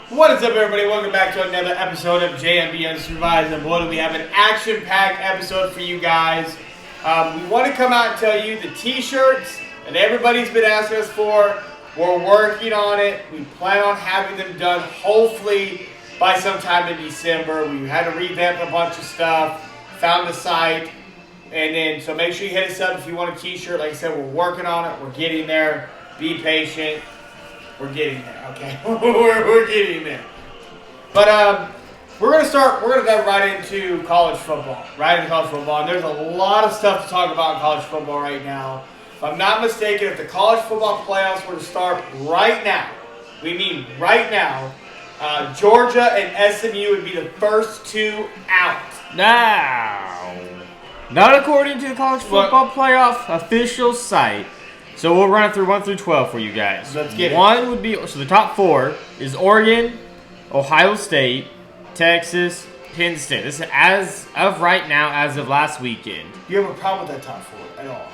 What is up, everybody? Welcome back to another episode of JMB Unsupervised. And boy, do we have an action-packed episode for you guys. We want to come out and tell you the t-shirts that everybody's been asking us for. We're working on it. We plan on having them done hopefully by sometime in December. We had to revamp a bunch of stuff, found the site, and then so make sure you hit us up if you want a t-shirt. Like I said, we're working on it. We're getting there. Be patient. We're getting there, okay? we're getting there. But we're going to dive right into college football. And there's a lot of stuff to talk about in college football right now. If I'm not mistaken, if the college football playoffs were to start right now, we mean right now, Georgia and SMU would be the first two out. Now, not according to the college football playoff official site. So we'll run it through 1 through 12 for you guys. Let's get it. One would be, so the top four is Oregon, Ohio State, Texas, Penn State. This is as of right now, as of last weekend. Do you have a problem with that top four at all?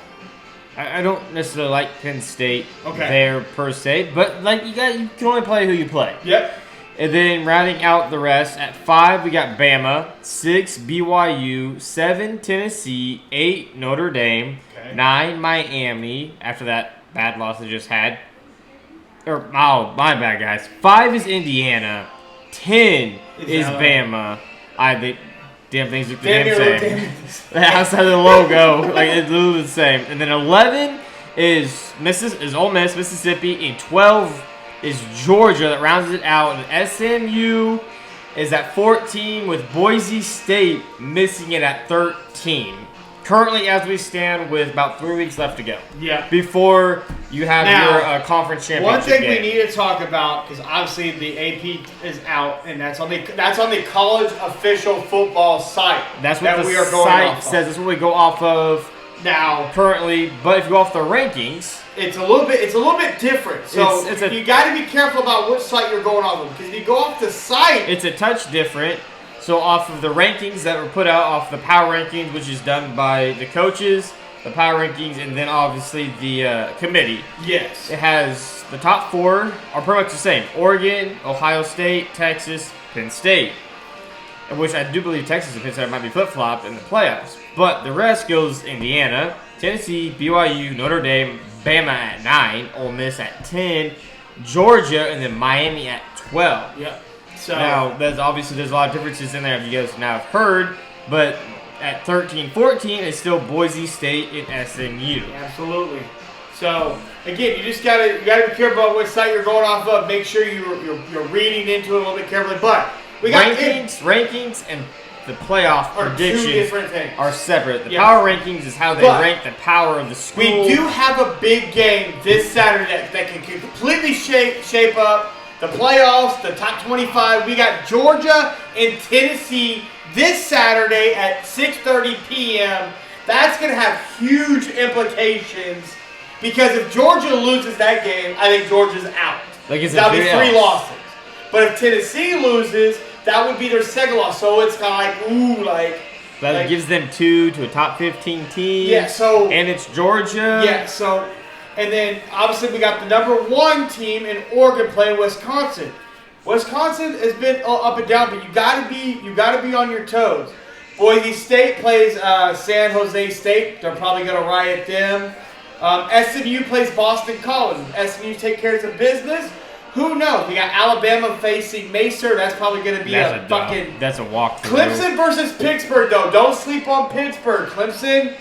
I don't necessarily like Penn State there per se, but like you can only play who you play. Yep. And then rounding out the rest, at 5 we got Bama, 6 BYU, 7 Tennessee, 8 Notre Dame, 9 Miami, after that bad loss they just had. My bad, guys. 5 is Indiana, 10 is Bama. Damn things look the damn same. Outside of the logo, like it's literally the same. And then 11 is Ole Miss, Mississippi, and 12 is Georgia that rounds it out. And SMU is at 14 with Boise State missing it at 13. Currently, as we stand, with about 3 weeks left to go. Yeah. Before you have your conference championship one thing game. we need to talk about, because obviously the AP is out, and that's on the college official football site. That's what the we are going site off says. of. That's what we go off of now currently. But if you go off the rankings, it's a little bit different. So you got to be careful about which site you're going off of, because if you go off the site, it's a touch different. So off of the rankings that were put out, off the power rankings, which is done by the coaches, the power rankings, and then obviously the committee. Yes. It has the top 4 are pretty much the same. Oregon, Ohio State, Texas, Penn State. In which I do believe Texas and Penn State might be flip-flopped in the playoffs. But the rest goes Indiana, Tennessee, BYU, Notre Dame, Bama at 9, Ole Miss at 10, Georgia, and then Miami at 12. Yep. So now, there's a lot of differences in there, if you guys now have heard, but at 13, 14, it's still Boise State and SMU. Absolutely. So again, you gotta be careful about which site you're going off of. Make sure you're reading into it a little bit carefully. But we got rankings, and the playoff predictions two different things. Are separate. The power rankings is how they rank the power of the school. We do have a big game this Saturday that can completely shape up the playoffs, the top 25. We got Georgia and Tennessee this Saturday at 6:30 p.m. That's going to have huge implications, because if Georgia loses that game, I think Georgia's out. That'll be 3 losses. But if Tennessee loses, that would be their second loss. So it's kind of that gives them 2 to a top 15 team. Yeah, so and it's Georgia. Yeah, so and then obviously we got the number 1 team in Oregon playing Wisconsin. Wisconsin has been up and down, but you gotta be on your toes. Boise State plays San Jose State. They're probably gonna riot them. SMU plays Boston College. SMU take care of some business. Who knows? We got Alabama facing Mercer. That's probably going to be that's a walk. Clemson versus Pittsburgh, though. Don't sleep on Pittsburgh. Clemson,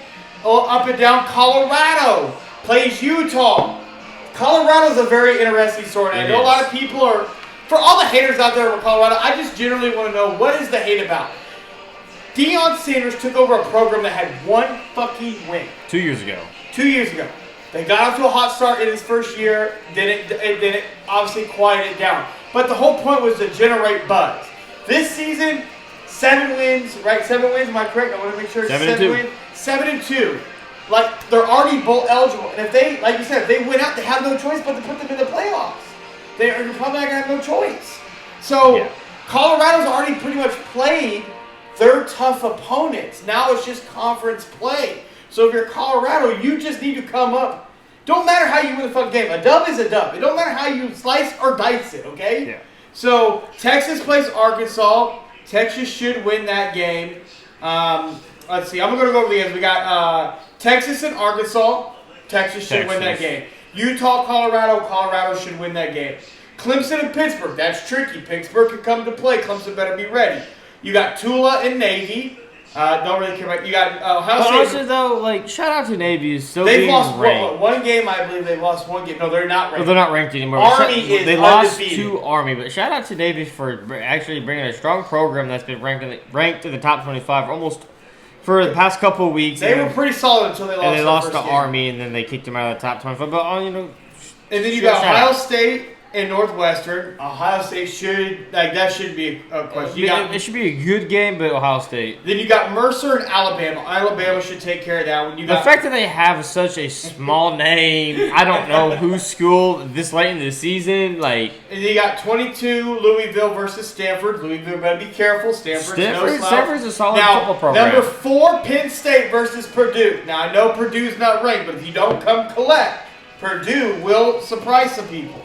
up and down. Colorado plays Utah. Colorado's a very interesting story. I know a lot of people are, for all the haters out there for Colorado, I just generally want to know, what is the hate about? Deion Sanders took over a program that had 1 fucking win. 2 years ago. 2 years ago. They got off to a hot start in his first year, then it obviously quieted down. But the whole point was to generate buzz. This season, 7 wins, right? 7 wins, am I correct? I want to make sure. 7-2 wins. 7-2. Like, they're already bowl eligible. And if they, like you said, if they win out, they have no choice but to put them in the playoffs. They're probably not going to have no choice. So, Colorado's already pretty much played their tough opponents. Now it's just conference play. So if you're Colorado, you just need to come up. Don't matter how you win the fucking game. A dub is a dub. It don't matter how you slice or dice it, okay? Yeah. So Texas plays Arkansas. Texas should win that game. Let's see. I'm going to go over the games. We got Texas and Arkansas. Texas should win that game. Utah, Colorado. Colorado should win that game. Clemson and Pittsburgh. That's tricky. Pittsburgh can come to play. Clemson better be ready. You got Tula and Navy. Don't really care about. You got Ohio State. But also, though, like, shout out to Navy. Is still they've being lost ranked. one game. I believe they've lost one game. No, they're not ranked. Well, they're not ranked anymore. Army is They lost undefeated. to Army, but shout out to Navy for actually bringing a strong program that's been ranked in the top 25 almost for the past couple of weeks. They were pretty solid until they lost. And they lost to game. Army, and then they kicked them out of the top 25. But you know, and then you got Ohio State and Northwestern. Ohio State should that should be a question. It should be a good game, but Ohio State. Then you got Mercer and Alabama. Alabama should take care of that one. The fact that they have such a small name, I don't know whose school this late in the season. Like, and you got 22 Louisville versus Stanford. Louisville better be careful. Stanford's a solid now, football program. Number 4 Penn State versus Purdue. Now I know Purdue's not ranked, but if you don't come collect, Purdue will surprise some people.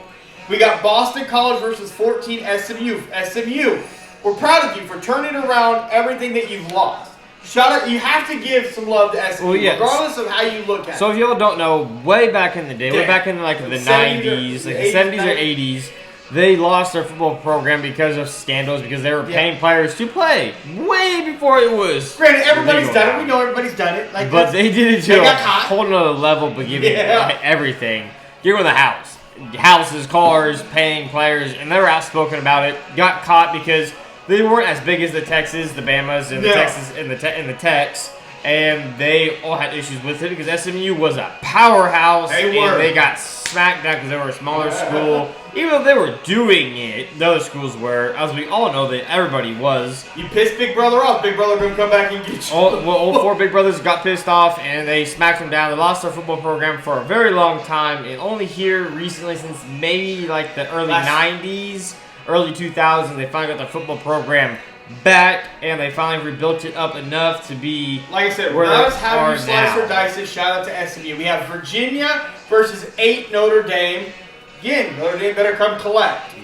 We got Boston College versus 14 SMU. SMU, we're proud of you for turning around everything that you've lost. Shout out! You have to give some love to SMU, regardless of how you look at it. So if y'all don't know, way back in the day, way back in like the 90s, like the 70s or 80s, they lost their football program because of scandals, because they were paying players to play way before it was. Granted, everybody's done it. We know everybody's done it. Like, but they did it to a whole nother level, but giving everything. You're in the house. Houses, cars, paying players, and they were outspoken about it. Got caught because they weren't as big as the Texas, the Bamas, and the Texas and the Techs, and they all had issues with it because SMU was a powerhouse. They got smacked down because they were a smaller school. Even though they were doing it, the other schools were, as we all know, that everybody was. You pissed Big Brother off. Big Brother gonna come back and get you. All 4 Big Brothers got pissed off, and they smacked them down. They lost their football program for a very long time, and only here recently, since maybe like the early 90s, early 2000s, they finally got their football program back, and they finally rebuilt it up enough to be like I said, regardless how you slice or dice it. Shout out to SMU. We have Virginia versus 8 Notre Dame. Again, Notre Dame better come collect.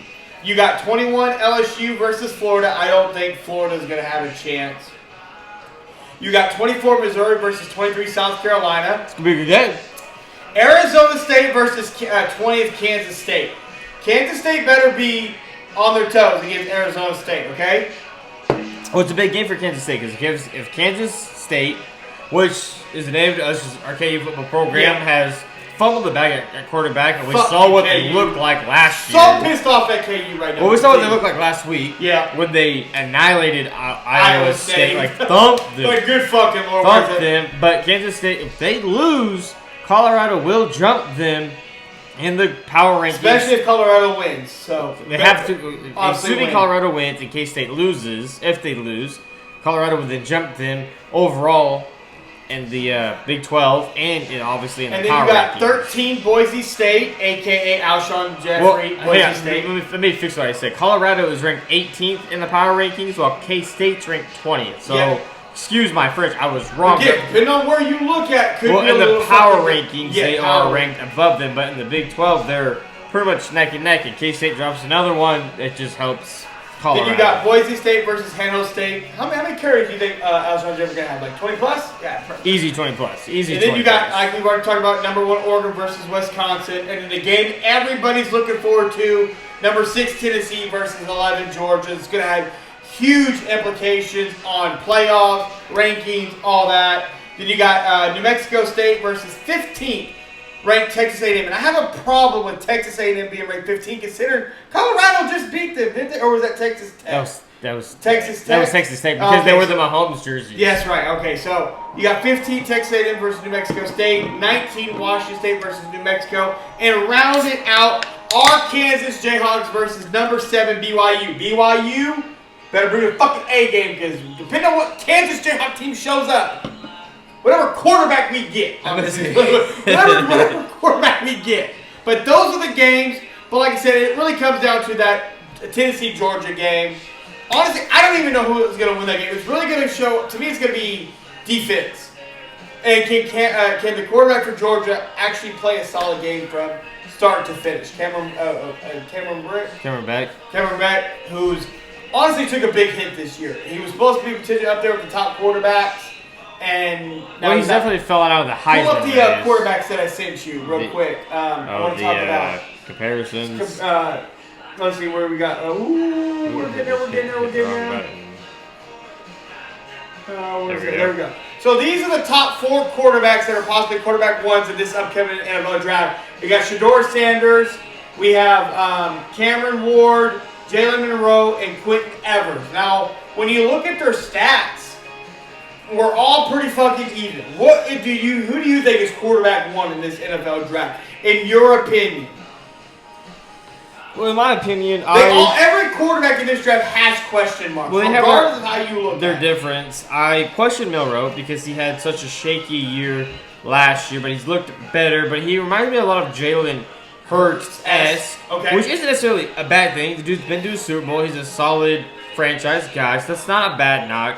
You got 21 LSU versus Florida. I don't think Florida's going to have a chance. You got 24 Missouri versus 23 South Carolina. It's going to be a good game. Arizona State versus 20th Kansas State. Kansas State better be on their toes against Arizona State, okay? Well, it's a big game for Kansas State because if Kansas State, which is the name of us, our KU football program, has fumbled the bag at quarterback, and we saw what they looked like last year. So pissed off at KU right now. Well, we saw what they looked like last week. Yeah. When they annihilated Iowa State. Like, thumped them. Like, good fucking Lord. Thumped them. But Kansas State, if they lose, Colorado will jump them in the power rankings. Especially if Colorado wins. So they have to, assuming Colorado wins, in case State loses, if they lose, Colorado would then jump them overall in the Big 12 and obviously in the power rankings. And then you got 13 Boise State, a.k.a. Alshon Jeffrey, Boise State. Let me fix what I said. Colorado is ranked 18th in the power rankings, while K-State's ranked 20th. So, excuse my French, I was wrong. Again, depending on where you look at, could be in the power rankings, they are ranked above them, but in the Big 12, they're pretty much neck and neck. And K-State drops another one, it just helps Colorado. Then you got Boise State versus Hano State. How many carries do you think Alshon Jeffrey going to have? Like 20 plus? Yeah. Easy 20 plus. Easy 20 plus. And then you got, like we've already talked about, number 1 Oregon versus Wisconsin. And then the game everybody's looking forward to, number 6 Tennessee versus 11 Georgia. It's going to have huge implications on playoffs, rankings, all that. Then you got New Mexico State versus 15th ranked Texas A&M. And I have a problem with Texas A&M being ranked 15, considering Colorado just beat them, didn't they? Or was that Texas Tech? That was Texas Tech. That was Texas Tech because they were the Mahomes jerseys. Yes, right. Okay, so you got 15 Texas A&M versus New Mexico State, 19 Washington State versus New Mexico, and round it out, our Kansas Jayhawks versus number 7 BYU. BYU better bring a fucking A game because depending on what Kansas Jayhawk team shows up, whatever quarterback we get, whatever quarterback we get. But those are the games. But like I said, it really comes down to that Tennessee-Georgia game. Honestly, I don't even know who is going to win that game. It's really going to show, to me, it's going to be defense. And can the quarterback for Georgia actually play a solid game from start to finish. Cameron Brick. Cameron Beck, who's honestly took a big hit this year. He was supposed to be potentially up there with the top quarterbacks, and now he's definitely fell out of the Heisman. Pull up the quarterbacks that I sent you real quick. I want to talk about comparisons. Let's see where we got. We're getting there. There we go. So these are the top 4 quarterbacks that are possibly quarterback ones in this upcoming NFL draft. We got Shedeur Sanders. We have Cameron Ward, Jalen Monroe, and Quentin Evers. Now, when you look at their stats, we're all pretty fucking even. Who do you think is quarterback 1 in this NFL draft, in your opinion? Well, in my opinion, every quarterback in this draft has question marks, regardless of how you look their at difference. I question Milroe because he had such a shaky year last year, but he's looked better. But he reminds me a lot of Jalen Hurts-esque, which isn't necessarily a bad thing. The dude's been to a Super Bowl. He's a solid franchise guy, so that's not a bad knock.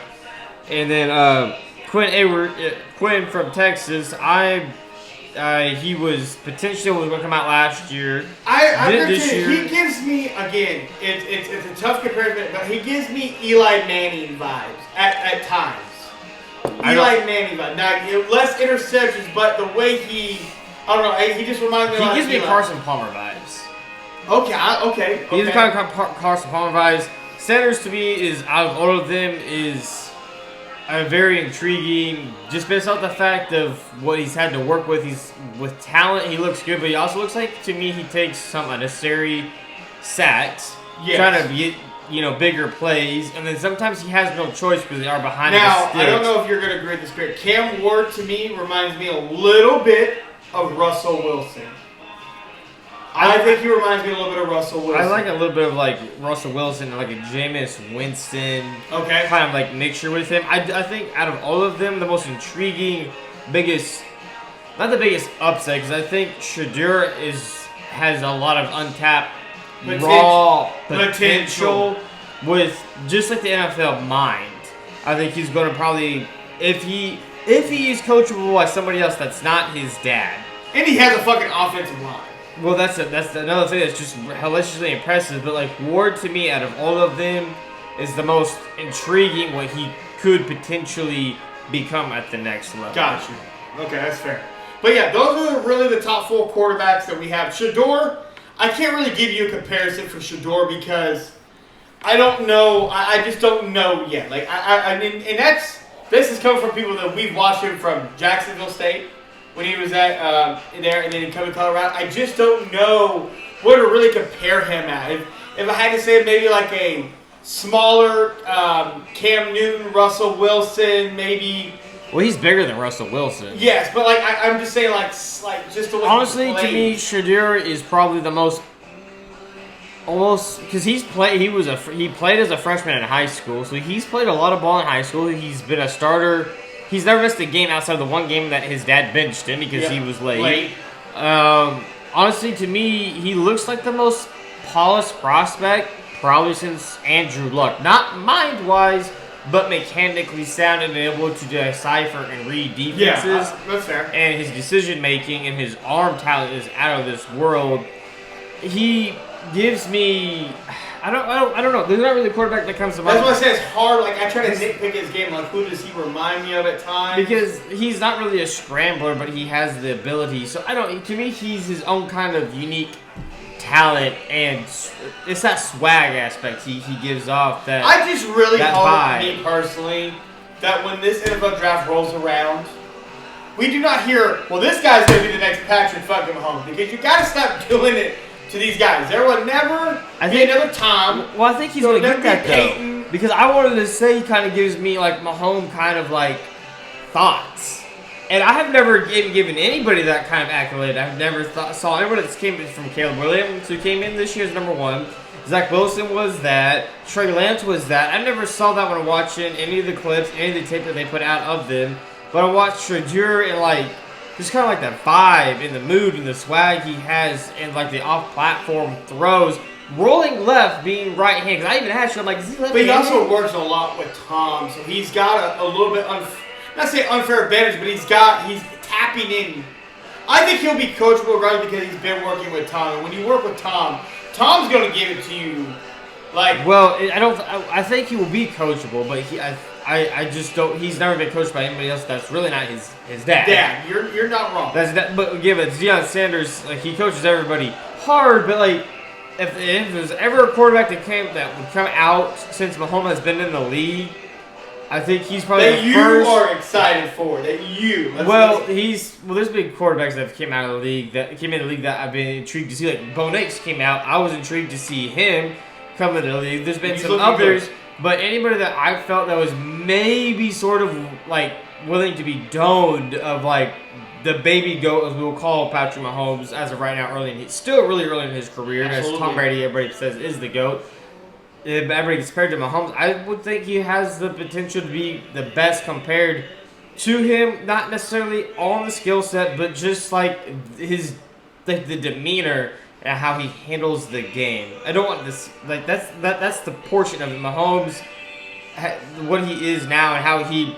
And then Quinn from Texas, he was potentially going to come out last year. He gives me, again, it's a tough comparison, but he gives me Eli Manning vibes at times. Eli Manning vibes. Now, less interceptions, but the way he just reminds me of He gives me Carson Palmer vibes. Okay. He's kind of Carson Palmer vibes. Sanders, to me, is, out of all of them, is very intriguing, just based off the fact of what he's had to work with. He's with talent, he looks good, but he also looks like, to me, he takes some unnecessary sacks, trying to get bigger plays, and then sometimes he has no choice because they are behind the sticks. Now, I don't know if you're going to agree with this, but Cam Ward, to me, reminds me a little bit of Russell Wilson. I think he reminds me a little bit of Russell Wilson. I like a little bit of like Russell Wilson, like a Jameis Winston kind of like mixture with him. I think out of all of them, the most intriguing, not the biggest upset, because I think Shedeur has a lot of untapped raw potential with just like the NFL mind. I think he's going to probably, if he is coachable by somebody else that's not his dad. And he has a fucking offensive line. Well, that's another thing that's just hilariously impressive. But like Ward, to me, out of all of them, is the most intriguing. What he could potentially become at the next level. Got you. Okay, that's fair. But yeah, those are really the top 4 quarterbacks that we have. Shedeur, I can't really give you a comparison for Shedeur because I don't know. I just don't know yet. Like I mean, and this is coming from people that we've watched him from Jacksonville State, when he was at there, and then he come to Colorado. I just don't know where to really compare him at. If I had to say maybe like a smaller Cam Newton, Russell Wilson, maybe. Well, he's bigger than Russell Wilson. Yes, but like I'm just saying like just the way. Honestly, to me, Shedeur is probably the most. Almost, because he played as a freshman in high school, so he's played a lot of ball in high school. He's been a starter. He's never missed a game outside of the one game that his dad benched him because he was late. Honestly, to me, he looks like the most polished prospect probably since Andrew Luck. Not mind-wise, but mechanically sound and able to decipher and read defenses. Yeah, that's fair. And his decision-making and his arm talent is out of this world. He gives me... I don't know. There's not really a quarterback that comes to mind. That's why I say it's hard. Like, I try to nitpick his game. Like, who does he remind me of at times? Because he's not really a scrambler, but he has the ability. So, to me, he's his own kind of unique talent, and it's that swag aspect he gives off. That I just really hope, me personally, that when this NFL draft rolls around, we do not hear, well, this guy's going to be the next Patrick fucking Mahomes. Because you got to stop doing it to these guys. There will never be another Tom. Well, I think he's going to get that, though. Because I wanted to say he kind of gives me, like, Mahomes kind of, like, thoughts. And I have never given anybody that kind of accolade. I've never saw anybody that came from Caleb Williams, who came in this year as number 1. Zach Wilson was that. Trey Lance was that. I never saw that when watching any of the clips, any of the tape that they put out of them. But I watched Shedeur and, like, just kind of like that vibe and the mood and the swag he has and like the off-platform throws. Rolling left being right-handed. Because I even asked you, I'm like, is he left-handed? But he also works a lot with Tom, so he's got a little bit, not say unfair advantage, but he's tapping in I think he'll be coachable regardless because he's been working with Tom. And when you work with Tom, Tom's going to give it to you. Like, well, I think he will be coachable, but I just don't. He's never been coached by anybody else. That's really not his dad. Dad, you're not wrong. But give it. Deion Sanders, like he coaches everybody hard, but like if there's ever a quarterback that would come out since Mahomes has been in the league, I think he's probably that the first. You are excited for that you. There's been quarterbacks that came out of the league that I've been intrigued to see. Like Bo Nix came out. I was intrigued to see him come into the league. There's been some others. Good. But anybody that I felt that was maybe sort of like willing to be doned of like the baby goat, as we will call Patrick Mahomes as of right now, he's still really early in his career. Absolutely. As Tom Brady, everybody says, is the GOAT. Everybody compared to Mahomes, I would think he has the potential to be the best compared to him. Not necessarily on the skill set, but just like the demeanor and how he handles the game. I don't want this that's the portion of it. Mahomes, what he is now and how he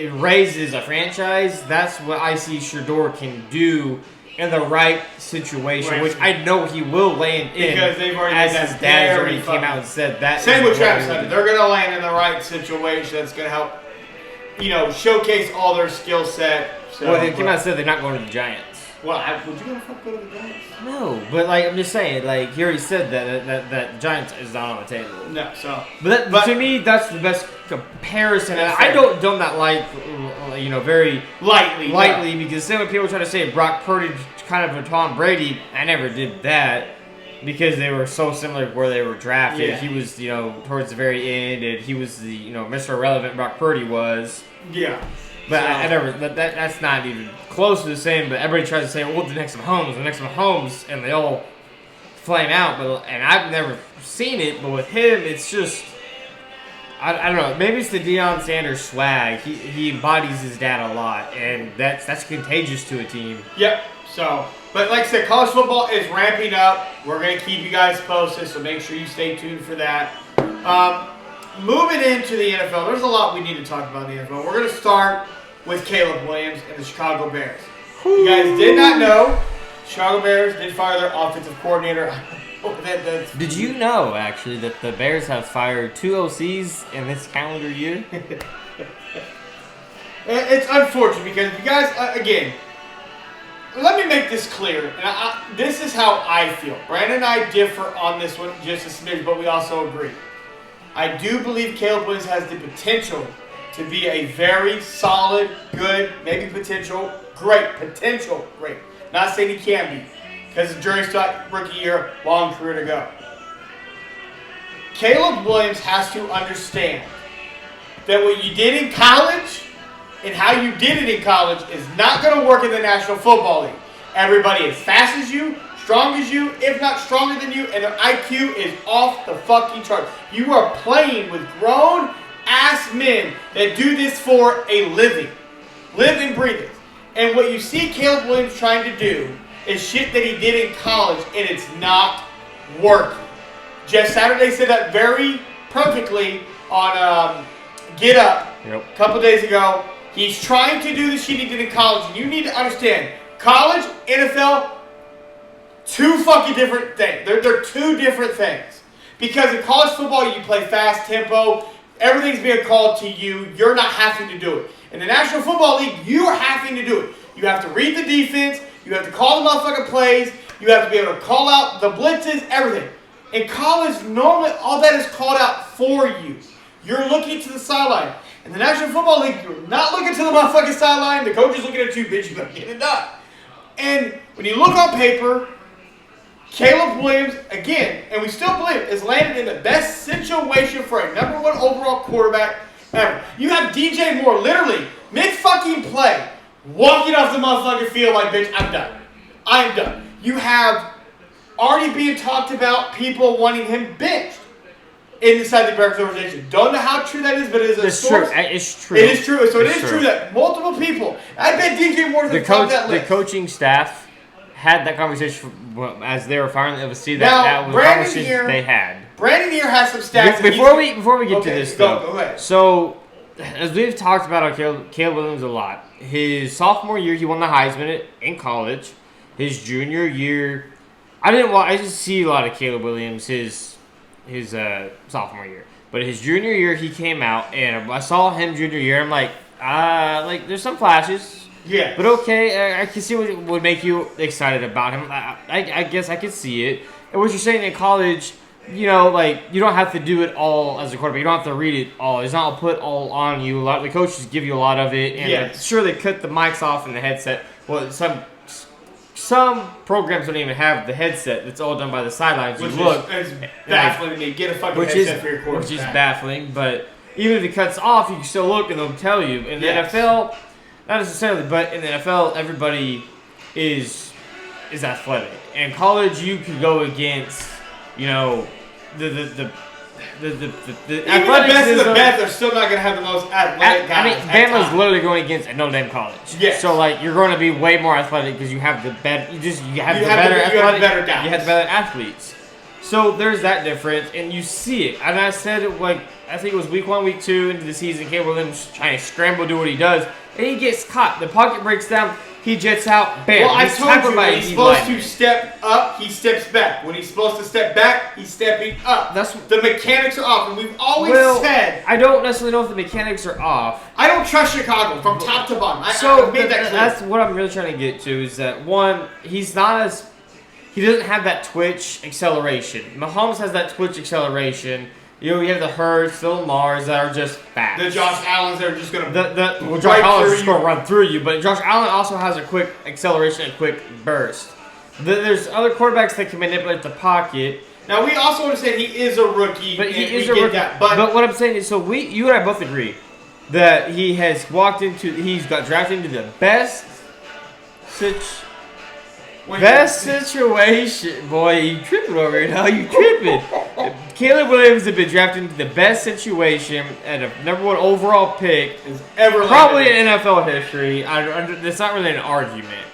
raises a franchise. That's what I see Shador can do in the right situation, right, which I know he will land in. Because they've already as his dad already came out and said that. Same with Travis Hunter. They're going to land in the right situation. That's going to help, showcase all their skill set. So, well, they came out and said they're not going to the Giants. Well, would you go to the Giants? No, but I'm just saying, he already said that Giants is not on the table. No, so. But to me, that's the best comparison. And I don't that very lightly because same when people try to say Brock Purdy kind of a Tom Brady, I never did that because they were so similar to where they were drafted. Yeah. He was towards the very end, and he was the Mr. Irrelevant Brock Purdy was. Yeah. But I never. That's not even close to the same. But everybody tries to say, "Well, the next Mahomes," and they all flame out. And I've never seen it. But with him, it's just I don't know. Maybe it's the Deion Sanders swag. He embodies his dad a lot, and that's contagious to a team. Yep. So, but like I said, college football is ramping up. We're gonna keep you guys posted, so make sure you stay tuned for that. Moving into the NFL, there's a lot we need to talk about in the NFL. We're gonna start with Caleb Williams and the Chicago Bears. You guys did not know, Chicago Bears did fire their offensive coordinator. Did you know, actually, that the Bears have fired 2 OCs in this calendar year? It's unfortunate because you guys, again, let me make this clear. And this is how I feel. Brandon and I differ on this one just a smidge, but we also agree. I do believe Caleb Williams has the potential to be a very solid, good, maybe potential, great. Not saying he can be, because the jury's still rookie year, long career to go. Caleb Williams has to understand that what you did in college and how you did it in college is not going to work in the National Football League. Everybody as fast as you, strong as you, if not stronger than you, and their IQ is off the fucking chart. You are playing with grown-ass men that do this for a living. Live and breathe it. And what you see Caleb Williams trying to do is shit that he did in college, and it's not working. Jeff Saturday said that very perfectly on Get Up a couple days ago. He's trying to do the shit he did in college, and you need to understand, college, NFL, two fucking different things. They're two different things. Because in college football, you play fast tempo. Everything's being called to you. You're not having to do it. In the National Football League, you are having to do it. You have to read the defense. You have to call the motherfucking plays. You have to be able to call out the blitzes, everything. In college, normally all that is called out for you. You're looking to the sideline. In the National Football League, you're not looking to the motherfucking sideline. The coach is looking at you, bitch. You better get it done. And when you look on paper, Caleb Williams, again, and we still believe, is landed in the best situation for a #1 overall quarterback ever. You have DJ Moore literally mid-fucking play walking off the motherfucking field like, bitch, I'm done. I am done. You have already being talked about people wanting him benched inside the Bears organization. Don't know how true that is, but it is a source. It's true. It is true. So it is true that multiple people, I bet DJ Moore is the top of that list. The coaching staff had that conversation as they were firing the OC. That was a conversation they had. Brandon here has some stats. Before we get to this, though. Go ahead. So, as we've talked about Caleb Williams a lot, his sophomore year he won the Heisman in college. His junior year, I just see a lot of Caleb Williams his sophomore year, but his junior year he came out and I saw him junior year. I'm like there's some flashes. Yeah. But okay, I can see what would make you excited about him. I guess I could see it. And what you're saying in college, you know, like, you don't have to do it all as a quarterback. You don't have to read it all. It's not put all on you. A lot of the coaches give you a lot of it. And sure, they cut the mics off in the headset. Well, some programs don't even have the headset. It's all done by the sidelines. Which is baffling to me. Get a fucking headset for your quarterback. Which is baffling. But even if it cuts off, you can still look and they'll tell you. In the NFL, not necessarily, but in the NFL, everybody is athletic. In college, you could go against, you know, the even the best of the best are still not going to have the most athletic guys. I mean, Bama's literally going against a Notre Dame college. Yes. So like, you're going to be way more athletic because you have the better. You have the better guys. You have the better athletes. So there's that difference, and you see it. And I said it like, I think it was week 1, week 2 into the season. Caleb Williams trying to scramble, do what he does, and he gets caught. The pocket breaks down. He jets out. Bam. Well, I told you, when he's supposed to step up, he steps back. When he's supposed to step back, he's stepping up. The mechanics are off, and we've always said. I don't necessarily know if the mechanics are off. I don't trust Chicago from top to bottom. I made that clear. That's what I'm really trying to get to is that, one, he doesn't have that twitch acceleration. Mahomes has that twitch acceleration. You know, you have the Hurts, the Lamars that are just fast. The Josh Allens that are just going to Josh Allen's just going to run through you, but Josh Allen also has a quick acceleration and quick burst. There's other quarterbacks that can manipulate the pocket. Now, we also understand he is a rookie, but he is a rookie. But what I'm saying is, so you and I both agree that he's got drafted into the best situation. Boy, you tripping over here now. You tripping. Caleb Williams has been drafted into the best situation at a #1 overall pick ever, probably in NFL history. It's not really an argument.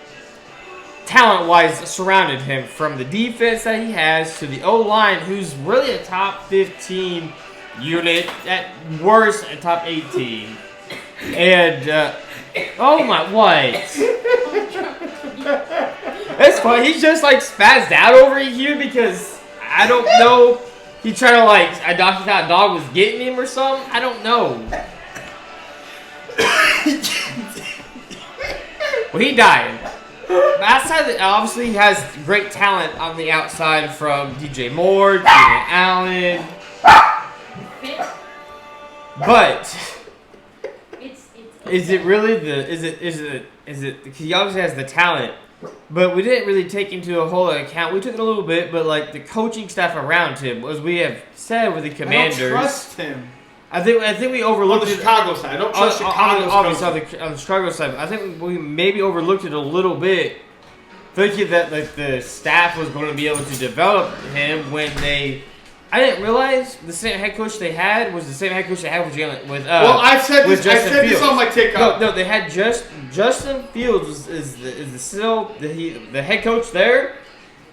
Talent-wise, surrounded him from the defense that he has to the O-line, who's really a top 15 unit, at worst a top 18. And oh my, what? That's funny. He's just like spazzed out over here because I don't know. He tried to I thought that dog was getting him or something. I don't know. Well, he died. But outside, obviously, he has great talent on the outside from DJ Moore, Keenan Allen. But is it really is it? He obviously has the talent. But we didn't really take into a whole account. We took it a little bit, but the coaching staff around him, as we have said with the Commanders, I don't trust him. I think we overlooked on the Chicago side. I don't trust Chicago's obviously on the Chicago side. I think we maybe overlooked it a little bit, thinking that the staff was going to be able to develop him when they. I didn't realize the same head coach they had was the same head coach they had with Jalen. Well, I said this on my TikTok. No, they had Justin Fields is the head coach there.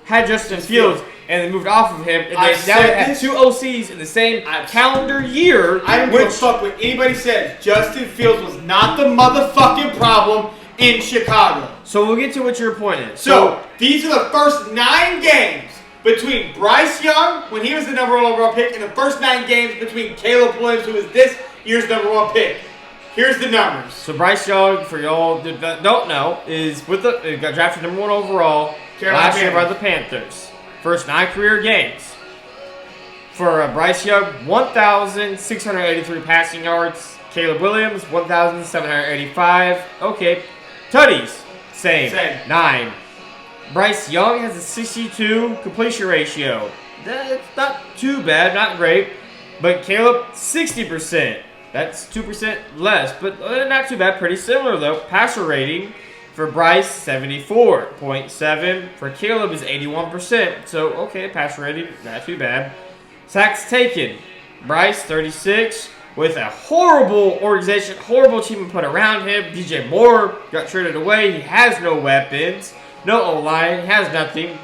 Had Justin Fields, and they moved off of him. And now they had 2 OCs in the same calendar year. I don't give a fuck what anybody says. Justin Fields was not the motherfucking problem in Chicago. So we'll get to what your point is. So these are the first 9 games between Bryce Young, when he was the #1 overall pick, and the first 9 games between Caleb Williams, who is this year's #1 pick. Here's the numbers. So Bryce Young, for y'all that don't know, got drafted #1 overall last year by the Panthers. First 9 career games. For Bryce Young, 1,683 passing yards. Caleb Williams, 1,785. Okay. Tutties, same. 9. Bryce Young has a 62 completion ratio. That's not too bad, not great. But Caleb, 60%. That's 2% less, but not too bad. Pretty similar, though. Passer rating for Bryce, 74.7. For Caleb is 81%. So, okay, passer rating, not too bad. Sacks taken. Bryce, 36. With a horrible organization, horrible team put around him. DJ Moore got traded away. He has no weapons. No O-line, he has nothing.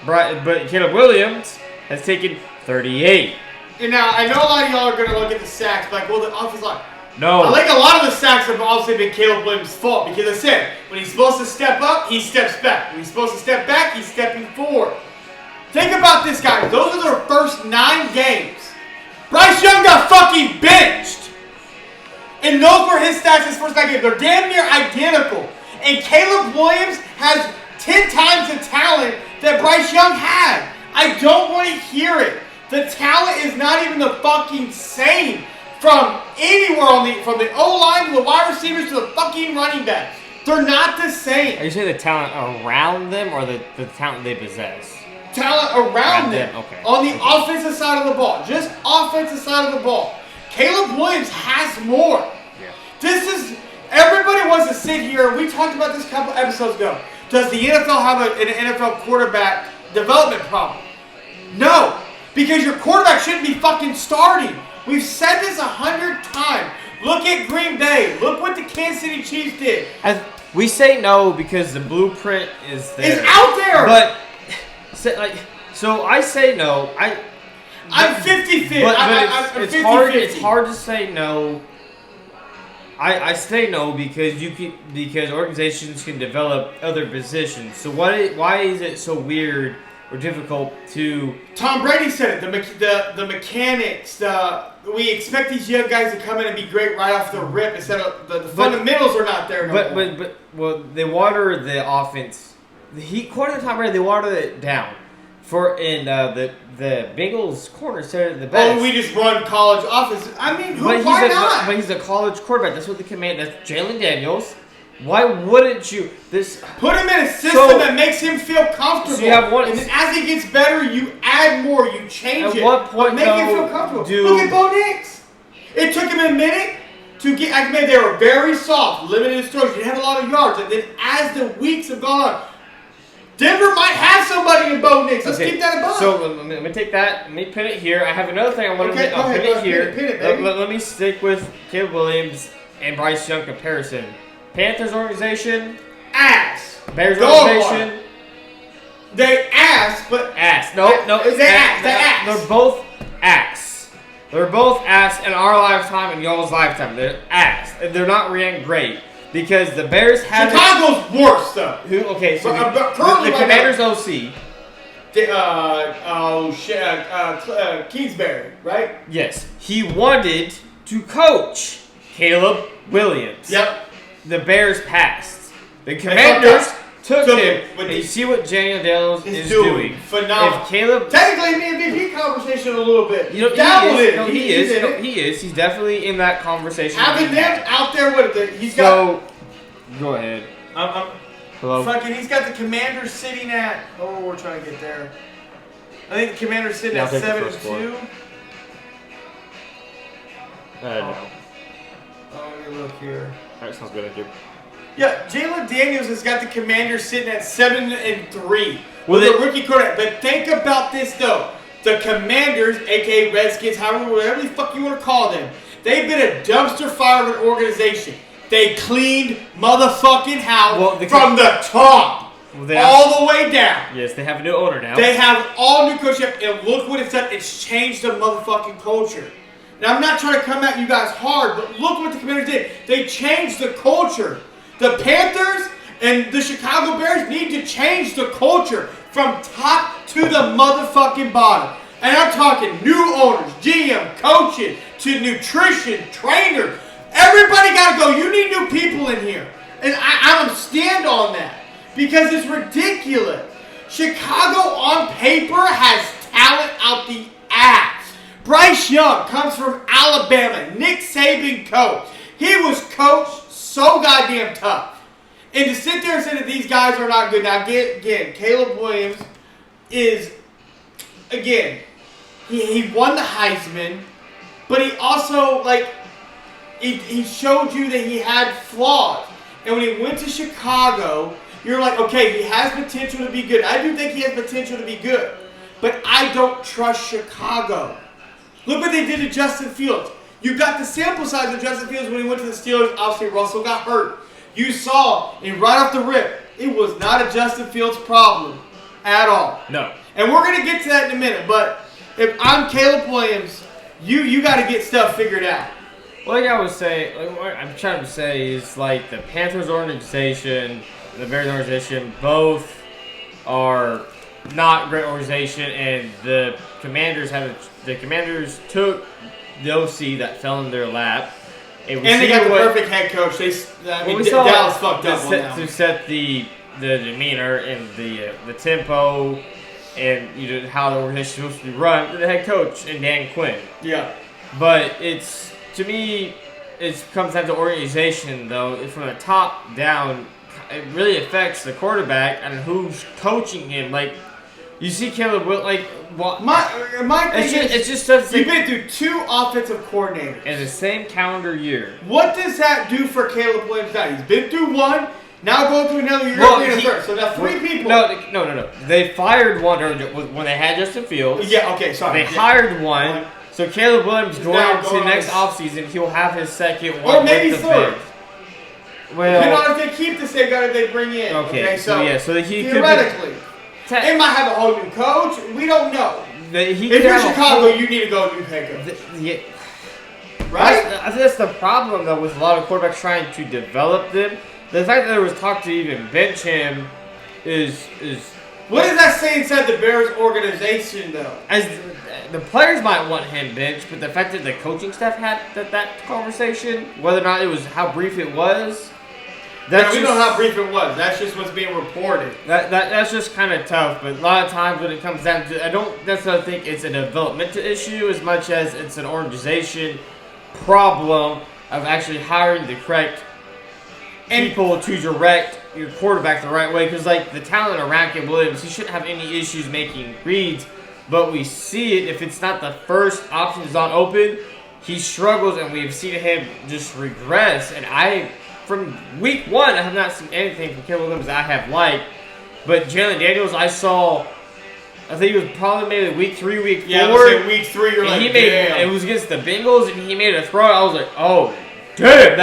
But Caleb Williams has taken 38. And now, I know a lot of y'all are going to look at the sacks, well, the offensive line. No. I think a lot of the sacks have also been Caleb Williams' fault because I said when he's supposed to step up, he steps back. When he's supposed to step back, he's stepping forward. Think about this, guys. Those are their first 9 games. Bryce Young got fucking benched. And those were his stats his first 9 games. They're damn near identical. And Caleb Williams has 10 times the talent that Bryce Young had. I don't want to hear it. The talent is not even the fucking same from anywhere from the O-line to the wide receivers to the fucking running backs. They're not the same. Are you saying the talent around them or the talent they possess? Talent around them. Okay. On the offensive side of the ball. Just offensive side of the ball. Caleb Williams has more. Yeah. Everybody wants to sit here. We talked about this a couple episodes ago. Does the NFL have an NFL quarterback development problem? No. Because your quarterback shouldn't be fucking starting. We've said this 100 times. Look at Green Bay. Look what the Kansas City Chiefs did. We say no because the blueprint is there. It's out there. But, so I say no. I'm 50-50. But I'm 50-50. It's hard to say no. I say no because organizations can develop other positions. So why is it so weird or difficult to? Tom Brady said it. The mechanics. We expect these young guys to come in and be great right off the rip. Instead of the fundamentals are not there. But they water the offense. According to Tom Brady, they water it down. The Bengals corner said the best. Oh, we just run college offense. I mean, why not? But he's a college quarterback. That's what the command. That's Jalen Daniels. Why wouldn't you put him in a system that makes him feel comfortable? So you have one, and then as he gets better, you add more, you change it. At what point, make him feel comfortable? Look at Bo Nix. It took him a minute to get. I mean, they were very soft, limited his throws. He didn't have a lot of yards, and then as the weeks have gone on, Denver might have somebody in Bo Nix. Let's keep that in mind. So let me take that. Let me pin it here. I have another thing I want to pin it here. Pin it, baby. Let me stick with Caleb Williams and Bryce Young comparison. Panthers organization, ass. Bears organization, they ass, but ass. No, it's ass. They ass. They're both ass. They're both ass in our lifetime and y'all's lifetime. They're ass. And they're not ranked great. Because the Bears have... Chicago's worse, though. Okay, so the Commanders OC... Kingsbury, right? Yes. He wanted to coach Caleb Williams. Yep. The Bears passed. The Commanders took him. And you see what Daniels is doing. Phenomenal. If Caleb... Technically, in the MVP conversation a little bit. You know, he is. He's definitely in that conversation. Having them out there with it, he's got... Go ahead. Hello? He's got the Commanders sitting at... Oh, we're trying to get there. I think the Commanders sitting at 7-2. No. Let me look here. That sounds good, I do. Yeah, Jalen Daniels has got the Commanders sitting at 7-3 with a rookie quarterback. But think about this though: the Commanders, aka Redskins, whatever the fuck you want to call them, they've been a dumpster fire of an organization. They cleaned motherfucking house from the top all the way down. Yes, they have a new owner now. They have all new coaching, and look what it's done. It's changed the motherfucking culture. Now, I'm not trying to come at you guys hard, but look what the Commanders did. They changed the culture. The Panthers and the Chicago Bears need to change the culture from top to the motherfucking bottom. And I'm talking new owners, GM, coaching, to nutrition, trainer. Everybody got to go. You need new people in here. And I'm going to stand on that because it's ridiculous. Chicago on paper has talent out the ass. Bryce Young comes from Alabama. Nick Saban coach. He was coached so goddamn tough. And to sit there and say that these guys are not good. Now, again, Caleb Williams is, again, he won the Heisman, but he also, he showed you that he had flaws. And when he went to Chicago, you're like, okay, he has potential to be good. I do think he has potential to be good. But I don't trust Chicago. Look what they did to Justin Fields. You got the sample size of Justin Fields when he went to the Steelers. Obviously, Russell got hurt. You saw, and right off the rip, it was not a Justin Fields problem at all. No. And we're going to get to that in a minute. But if I'm Caleb Williams, you got to get stuff figured out. like I was saying, like what I'm trying to say is like the Panthers organization, the Bears organization, both are not great organization, and the Commanders took the OC that fell in their lap. And they got the perfect head coach. Dallas fucked up to set the demeanor and the tempo and how the organization is supposed to be run. The head coach and Dan Quinn. Yeah. But to me, it comes down to organization though. From the top down, it really affects the quarterback and who's coaching him. Like you see Caleb my thing it's just such you've been through 2 offensive coordinators in the same calendar year. What does that do for Caleb Williams now? He's been through 1, now going through another year, third. So now 3 people. No. They fired one when they had Justin Fields. Yeah, okay, sorry. They hired one. So Caleb Williams going to next offseason, he'll have his second one. Or maybe third. Well, depending on if they keep the same guy that they bring in. Okay, so he theoretically. They might have a whole new coach. We don't know. If you're Chicago, you need to go new head coach. Right? I think that's the problem, though, with a lot of quarterbacks trying to develop them. The fact that there was talk to even bench him is. What does that say inside the Bears organization, though? As the players might want him benched, but the fact that the coaching staff had that conversation, whether or not it was how brief it was. We don't know how brief it was. That's just what's being reported. That's just kind of tough. But a lot of times when it comes down to, I don't necessarily think it's a developmental issue as much as it's an organization problem of actually hiring the correct people to direct your quarterback the right way. Because like the talent around Caleb Williams, he shouldn't have any issues making reads. But we see it if it's not the first option is not open, he struggles, and we've seen him just regress. And from week 1, I have not seen anything from Caleb Williams that I have liked. But Jalen Daniels, I think it was probably maybe week 3, week 4. Yeah, I would say week 3, you're like, damn. It was against the Bengals, and he made a throw. I was like, oh, damn.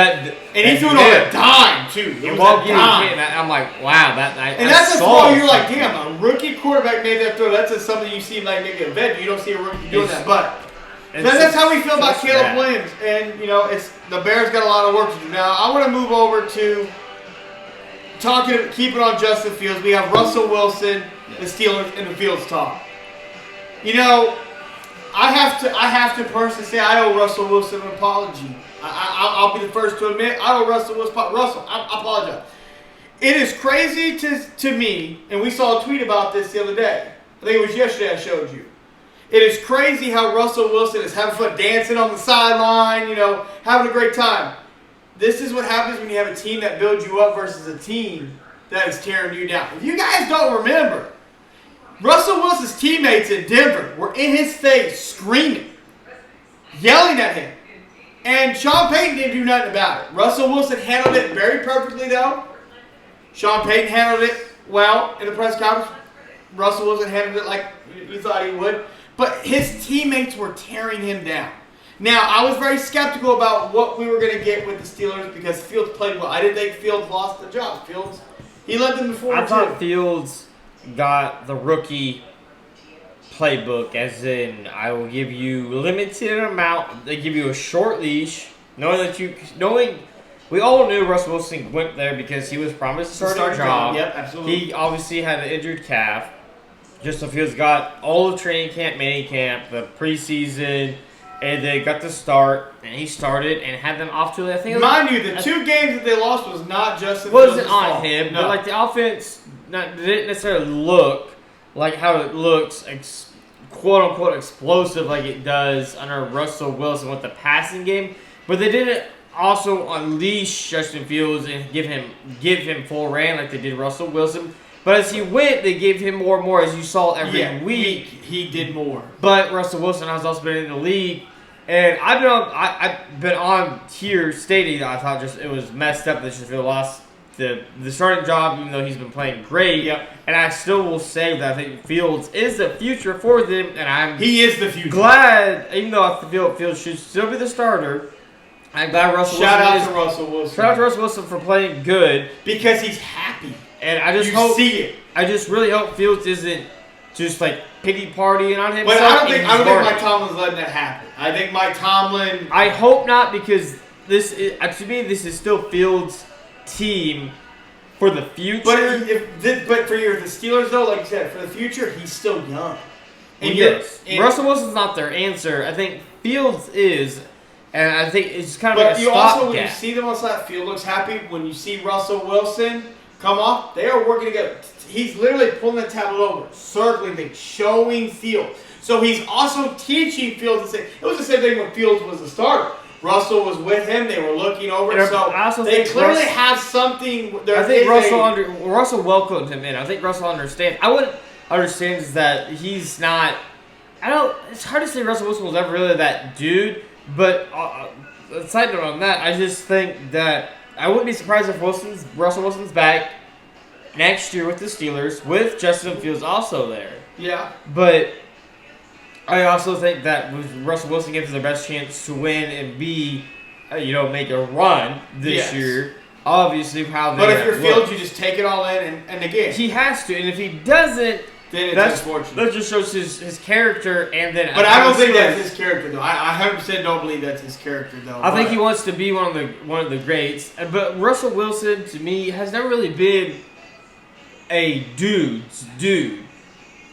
And he threw it on a dime, too. It was a dime. I'm like, wow. And that's a throw you're like, damn, a rookie quarterback made that throw. That's just something you see like maybe a vet. You don't see a rookie doing that. But that's how we feel about Caleb Williams. And, the Bears got a lot of work to do. Now, I want to move over to keeping on Justin Fields. We have Russell Wilson, the Steelers, and the Fields talk. I have to personally say I owe Russell Wilson an apology. I'll be the first to admit I owe Russell Wilson. Russell, I apologize. It is crazy to me, and we saw a tweet about this the other day. I think it was yesterday I showed you. It is crazy how Russell Wilson is having fun dancing on the sideline, having a great time. This is what happens when you have a team that builds you up versus a team that is tearing you down. If you guys don't remember, Russell Wilson's teammates in Denver were in his face screaming, yelling at him. And Sean Payton didn't do nothing about it. Russell Wilson handled it very perfectly, though. Sean Payton handled it well in the press conference. Russell Wilson handled it like you thought he would. But his teammates were tearing him down. Now, I was very skeptical about what we were going to get with the Steelers because Fields played well. I didn't think Fields lost the job. He led them before. I thought Fields got the rookie playbook, as in I will give you limited amount. They give you a short leash, knowing we all knew Russell Wilson went there because he was promised to start a job. Yep, absolutely. He obviously had an injured calf. Justin Fields got all of training camp, mini camp, the preseason, and they got to start, and he started and had them off to, I think. Mind you, the 2 games that they lost was not Justin Fields' wasn't on him, no. But like the offense didn't necessarily look like how it looks, quote unquote explosive like it does under Russell Wilson with the passing game. But they didn't also unleash Justin Fields and give him full reign like they did Russell Wilson. But as he went, they gave him more and more, as you saw every week. He did more. But Russell Wilson has also been in the league. And I've been on here stating that I thought it was messed up that Justin Fields lost the starting job, even though he's been playing great. Yep. And I still will say that I think Fields is the future for them. And he is the future. Glad, even though I feel Fields should still be the starter, I'm glad Russell Wilson Shout out to Russell Wilson. Shout out to Russell Wilson for playing good. Because he's happy. And I just see it. I just really hope Fields isn't just like pity partying on himself. But I don't think Mike Tomlin's letting that happen. I think Mike Tomlin. I hope not, because this is, to me, this is still Fields' team for the future. But for the Steelers, though, like you said, for the future, he's still young. And yes, Russell Wilson's not their answer. I think Fields is, and I think it's kind of like a stopgap. But you also, when you see them on that field, looks happy. When you see Russell Wilson come off, they are working together. He's literally pulling the tablet over, circling things, showing Fields. So he's also teaching Fields. It was the same thing when Fields was the starter. Russell was with him. They were looking over. So they clearly have something. I think Russell welcomed him in. I think Russell understands. I wouldn't understand is that he's not. It's hard to say Russell Wilson was ever really that dude. But side note on that, I just think that I wouldn't be surprised if Russell Wilson's back next year with the Steelers with Justin Fields also there. Yeah. But I also think that Russell Wilson gives their best chance to win and make a run this year. Obviously, how they. But if you're Fields, you just take it all in, and again, he has to. And if he doesn't, then it's unfortunate. That just shows his character, and then. But I don't think that's his character, though. I 100% don't believe that's his character, though. I think he wants to be one of the greats. But Russell Wilson, to me, has never really been a dude's dude.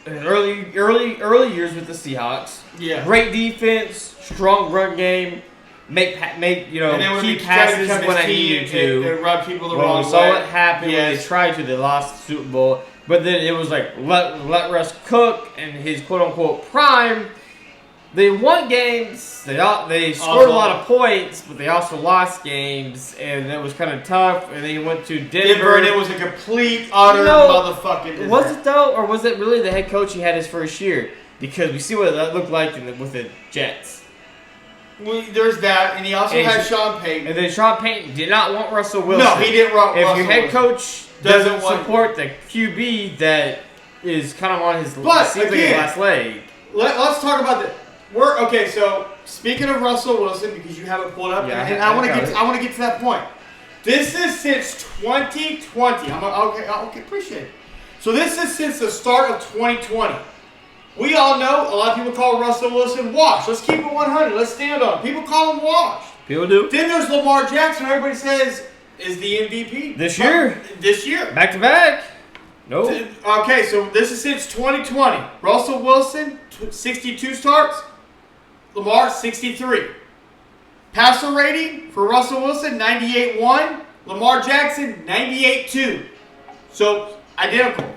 Early years with the Seahawks. Yeah. Great defense, strong run game, make key passes when I needed to. And rub people the wrong way. We saw what happened when they tried to. They lost the Super Bowl. But then it was like let Russ cook in his quote unquote prime. They won games. They scored a lot of points, but they also lost games, and it was kind of tough. And then he went to Denver, and it was a complete, utter motherfucking disaster. Was it though, or was it really the head coach he had his first year? Because we see what that looked like with the Jets. Well, there's that, and he also had Sean Payton. And then Sean Payton did not want Russell Wilson. No, he didn't want Russell Wilson. If your head coach doesn't support the QB that is kind of on his last leg. Let's talk about this. So speaking of Russell Wilson, because you have it pulled up, and I want to get to that point. This is since 2020. Okay, appreciate it. So this is since the start of 2020. We all know a lot of people call Russell Wilson washed. Let's keep it 100. Let's stand on it. People call him washed. People do. Then there's Lamar Jackson. Everybody says is the MVP this year. This year, back to back. No. Okay, so this is since 2020. Russell Wilson, 62 starts. Lamar, 63. Passer rating for Russell Wilson, 98.1. Lamar Jackson, 98.2. So, identical.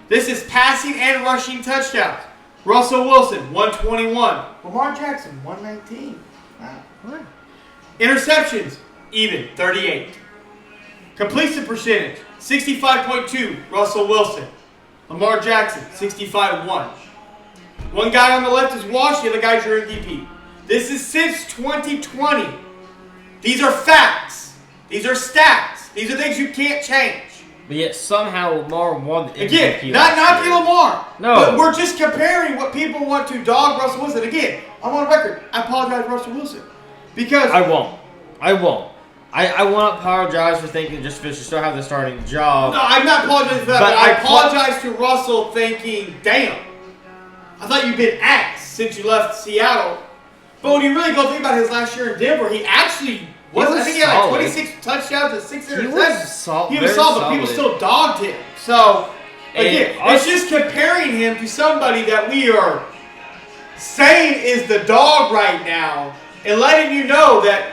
This is passing and rushing touchdowns. Russell Wilson, 121. Lamar Jackson, 119. Wow. Interceptions, even, 38. Completion percentage, 65.2. Russell Wilson. Lamar Jackson, 65.1. One guy on the left is washed, the other guy's your MVP. This is since 2020. These are facts. These are stats. These are things you can't change. But yet somehow Lamar won the MVP. Again, not knocking Lamar. No. But we're just comparing what people want to dog Russell Wilson. Again, I'm on record. I apologize to Russell Wilson. Because I won't. I won't apologize for thinking just because you still have the starting job. No, I'm not apologizing for that, but I apologize to Russell thinking, damn, I thought you'd been axed since you left Seattle. But when you really go think about his last year in Denver, he actually was. I think he had like 26 touchdowns and 6 interceptions. He was solid, but people still dogged him. So, again, it's just comparing him to somebody that we are saying is the dog right now and letting you know that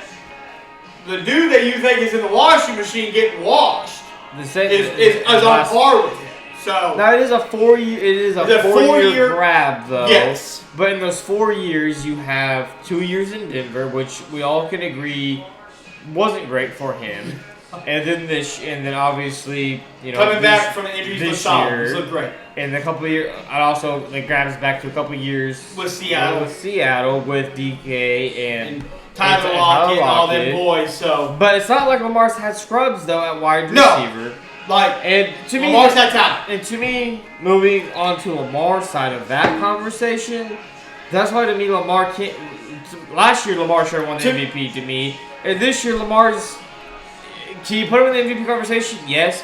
the dude that you think is in the washing machine getting washed is on par with him. So now it is a 4-year. It is a 4-year grab, though. Yes. But in those 4 years, you have 2 years in Denver, which we all can agree wasn't great for him, and then obviously coming back from the injuries this year, looked great. And a couple of years, and also the grabs back to a couple of years with Seattle, with DK and Tyler Lockett and all them boys. So, but it's not like Lamar's had scrubs though at wide receiver. And to me, Lamar's that time. And to me, moving on to Lamar's side of that conversation, that's why to me Lamar can't. Last year Lamar should have won the MVP to me, and this year Lamar's. Can you put him in the MVP conversation? Yes,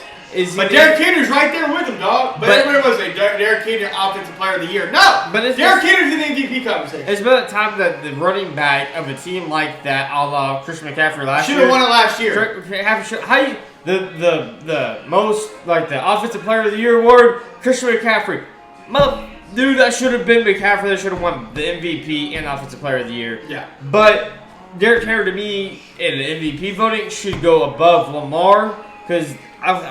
But Derrick Henry's right there with him, dog. But everybody was saying Derrick Henry Offensive Player of the Year. No, but Derrick Henry's in the MVP conversation. It's about time that the running back of a team like that, a la Christian McCaffrey last year, should have won it last year. The most like the Offensive Player of the Year award, Christian McCaffrey, dude, that should have been McCaffrey. That should have won the MVP and Offensive Player of the Year. Yeah, but Derrick Henry to me in the MVP voting should go above Lamar because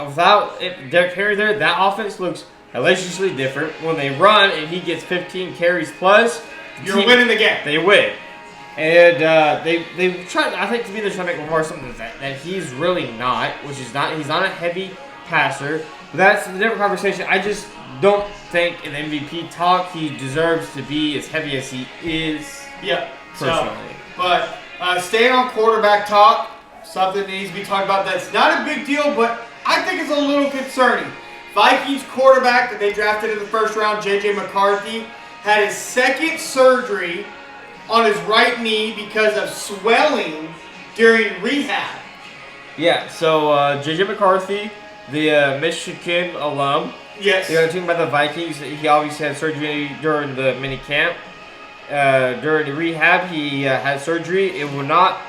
without Derrick Henry there, that offense looks hellaciously different. When they run and he gets 15 carries plus, you're winning the game. They win. And they try. I think to me they're trying to make Lamar something that he's really not, which is not. He's not a heavy passer. But that's a different conversation. I just don't think in MVP talk he deserves to be as heavy as he is. Yeah, personally. But staying on quarterback talk, something that needs to be talked about. That's not a big deal, but I think it's a little concerning. Vikings quarterback that they drafted in the first round, J.J. McCarthy, had his second surgery on his right knee because of swelling during rehab. Yeah, so J.J. McCarthy, the Michigan alum. Yes. The other team about the Vikings, he obviously had surgery during the mini camp. During the rehab, he had surgery. It will not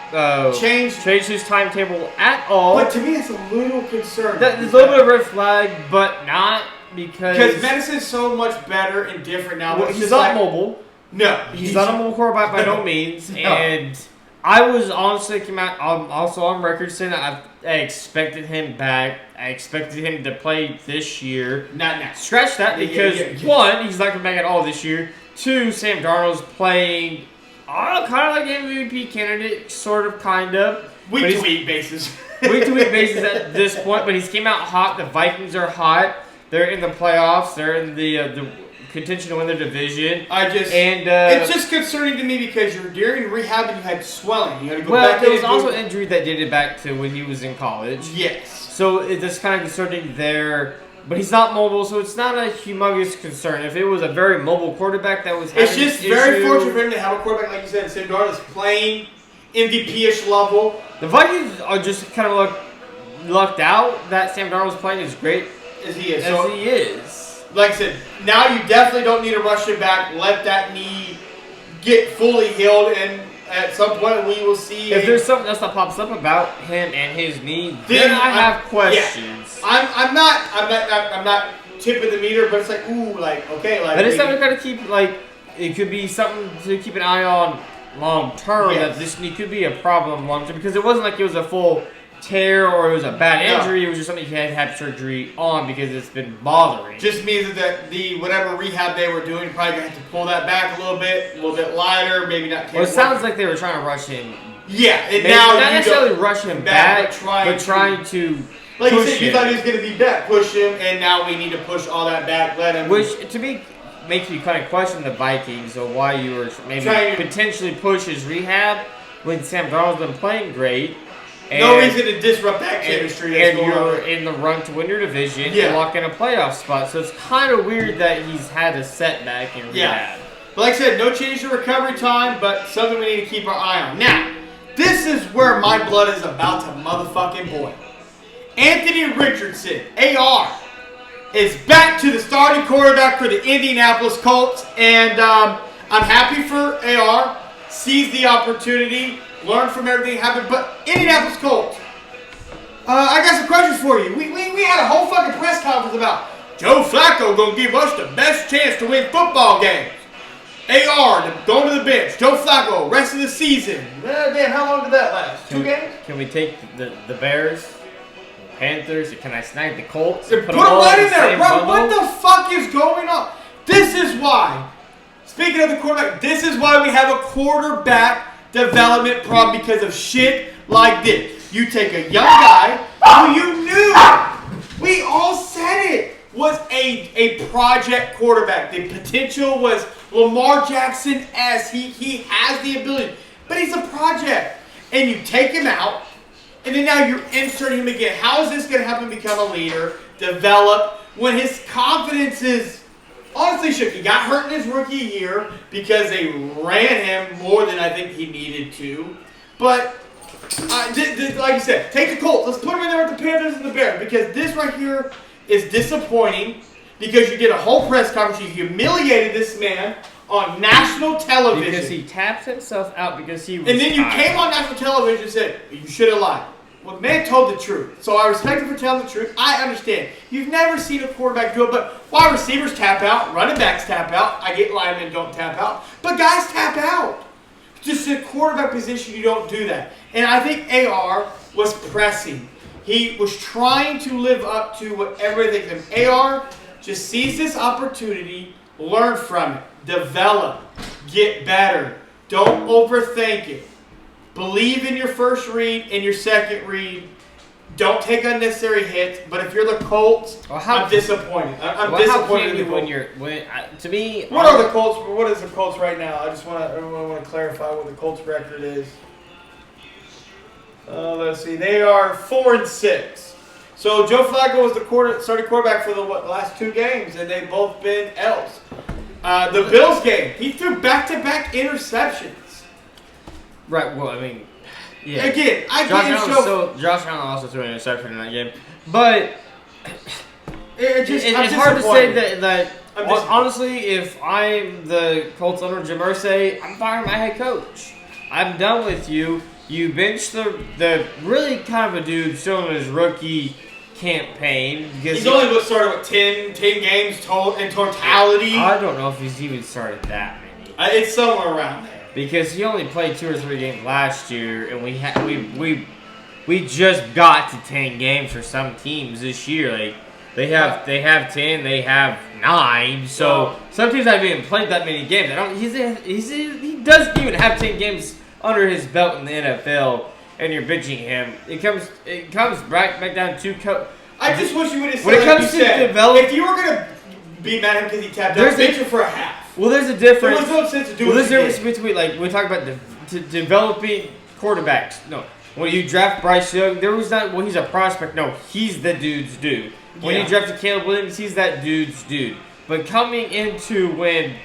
change his timetable at all. But to me, it's a little concerning. There's a little bit of a red flag, but not because medicine's so much better and different now. Well, he's not mobile. No, he's not a mobile quarterback by no means. No. And I was honestly came out also on record saying that I expected him back. I expected him to play this year. Not now. Scratch that because one, he's not coming back at all this year. Two, Sam Darnold's playing kind of like MVP candidate, sort of, kind of. Week to week basis. Week to week basis at this point, but he's came out hot. The Vikings are hot. They're in the playoffs. They're in the contention to win their division. It's just concerning to me because you're during rehab and you had swelling. You had to go Well, back. there was also an injury that dated back to when he was in college. Yes. So it's kind of concerning there. But he's not mobile, so it's not a humongous concern. If it was a very mobile quarterback that was having it's just very fortunate for him to have a quarterback, like you said, Sam Darnold is playing MVP-ish level. The Vikings are just kind of lucked out that Sam Darnold's playing as great as he is. He is. Like I said, now you definitely don't need to rush him back. Let that knee get fully healed, and at some point we will see. If there's something else that pops up about him and his knee, then I have questions. Yeah. I'm not tipping the meter, but it's like, ooh, like, okay, like. But it's something to keep, it could be something to keep an eye on long term. Yes. That this knee could be a problem long term because it wasn't like it was a full tear or it was a bad injury. It was just something he had to have surgery on because it's been bothering. Just means that the whatever rehab they were doing probably gonna have to pull that back a little bit lighter, maybe not. Well, it sounds like they were trying to rush him. Yeah, and not necessarily rush him back, but trying to. Like you said, you thought he was going to be back, push him, and now we need to push all that back, let him. Which, to me, makes me kind of question the Vikings or why you were maybe potentially push his rehab when Sam Darnold's been playing great. And, no reason to disrupt that chemistry. And you're in the run to win your division and lock in a playoff spot. So it's kind of weird that he's had a setback in rehab. Yeah. But like I said, no change to recovery time, but something we need to keep our eye on. Now, this is where my blood is about to motherfucking boil. Anthony Richardson, AR, is back to the starting quarterback for the Indianapolis Colts, and I'm happy for AR. Sees the opportunity, learned from everything that happened, but Indianapolis Colts, I got some questions for you. We had a whole fucking press conference about Joe Flacco gonna give us the best chance to win football games. AR, going to the bench. Joe Flacco, rest of the season. Damn, how long did that last? 2 games? Can we take the Bears? Panthers, can I snag the Colts? Put them right in there, bro. What the fuck is going on? This is why. Speaking of the quarterback, this is why we have a quarterback development problem because of shit like this. You take a young guy who you knew, we all said it, was a project quarterback. The potential was Lamar Jackson as he has the ability, but he's a project. And you take him out, and then now you're inserting him again. How is this going to help him become a leader, develop, when his confidence is honestly shook? He got hurt in his rookie year because they ran him more than I think he needed to. But like you said, take the Colts. Let's put them in there with the Panthers and the Bears because this right here is disappointing because you did a whole press conference. You humiliated this man on national television. Because he tapped himself out because he was And then you tired. came on national television and said, you should have lied. Well, the man told the truth. So I respect him for telling the truth. I understand. You've never seen a quarterback do it, but wide receivers tap out, running backs tap out. I get linemen don't tap out. But guys tap out. Just a quarterback position, you don't do that. And I think AR was pressing. He was trying to live up to what everybody thinks of. AR just sees this opportunity, learn from it, develop, get better. Don't overthink it. Believe in your first read and your second read. Don't take unnecessary hits. But if you're the Colts, I'm disappointed. I'm disappointed in the Colts. To me, what are the Colts? What is the Colts right now? I just want to clarify what the Colts record is. Let's see. They are 4-6. So Joe Flacco was the starting quarterback for the last 2 games, and they've both been L's. The Bills game, he threw back-to-back interceptions. Right. Well, I mean, yeah. Again, Josh Allen also threw an interception in that game, but it's hard to say that. Honestly, if I'm the Colts owner, Jim Irsay, I'm firing my head coach. I'm done with you. You benched the really kind of a dude still in his rookie campaign. Because he's only started with 10 games total in totality. I don't know if he's even started that many. It's somewhere around there. Because he only played 2 or 3 games last year, and we just got to 10 games for some teams this year. Like they have 10, they have 9. So some teams haven't even played that many games. He doesn't even have 10 games under his belt in the NFL, and you're benching him. It comes back down to I just wish you would have said when it comes to develop. If you were gonna be mad at him because he tapped out, bench him for a half. Well, there's a difference. There was no sense to do. Well, there's a difference between we talk about developing quarterbacks. No, when you draft Bryce Young, there was not. Well, he's a prospect. No, he's the dude's dude. When you drafted Caleb Williams, he's that dude's dude. But coming into when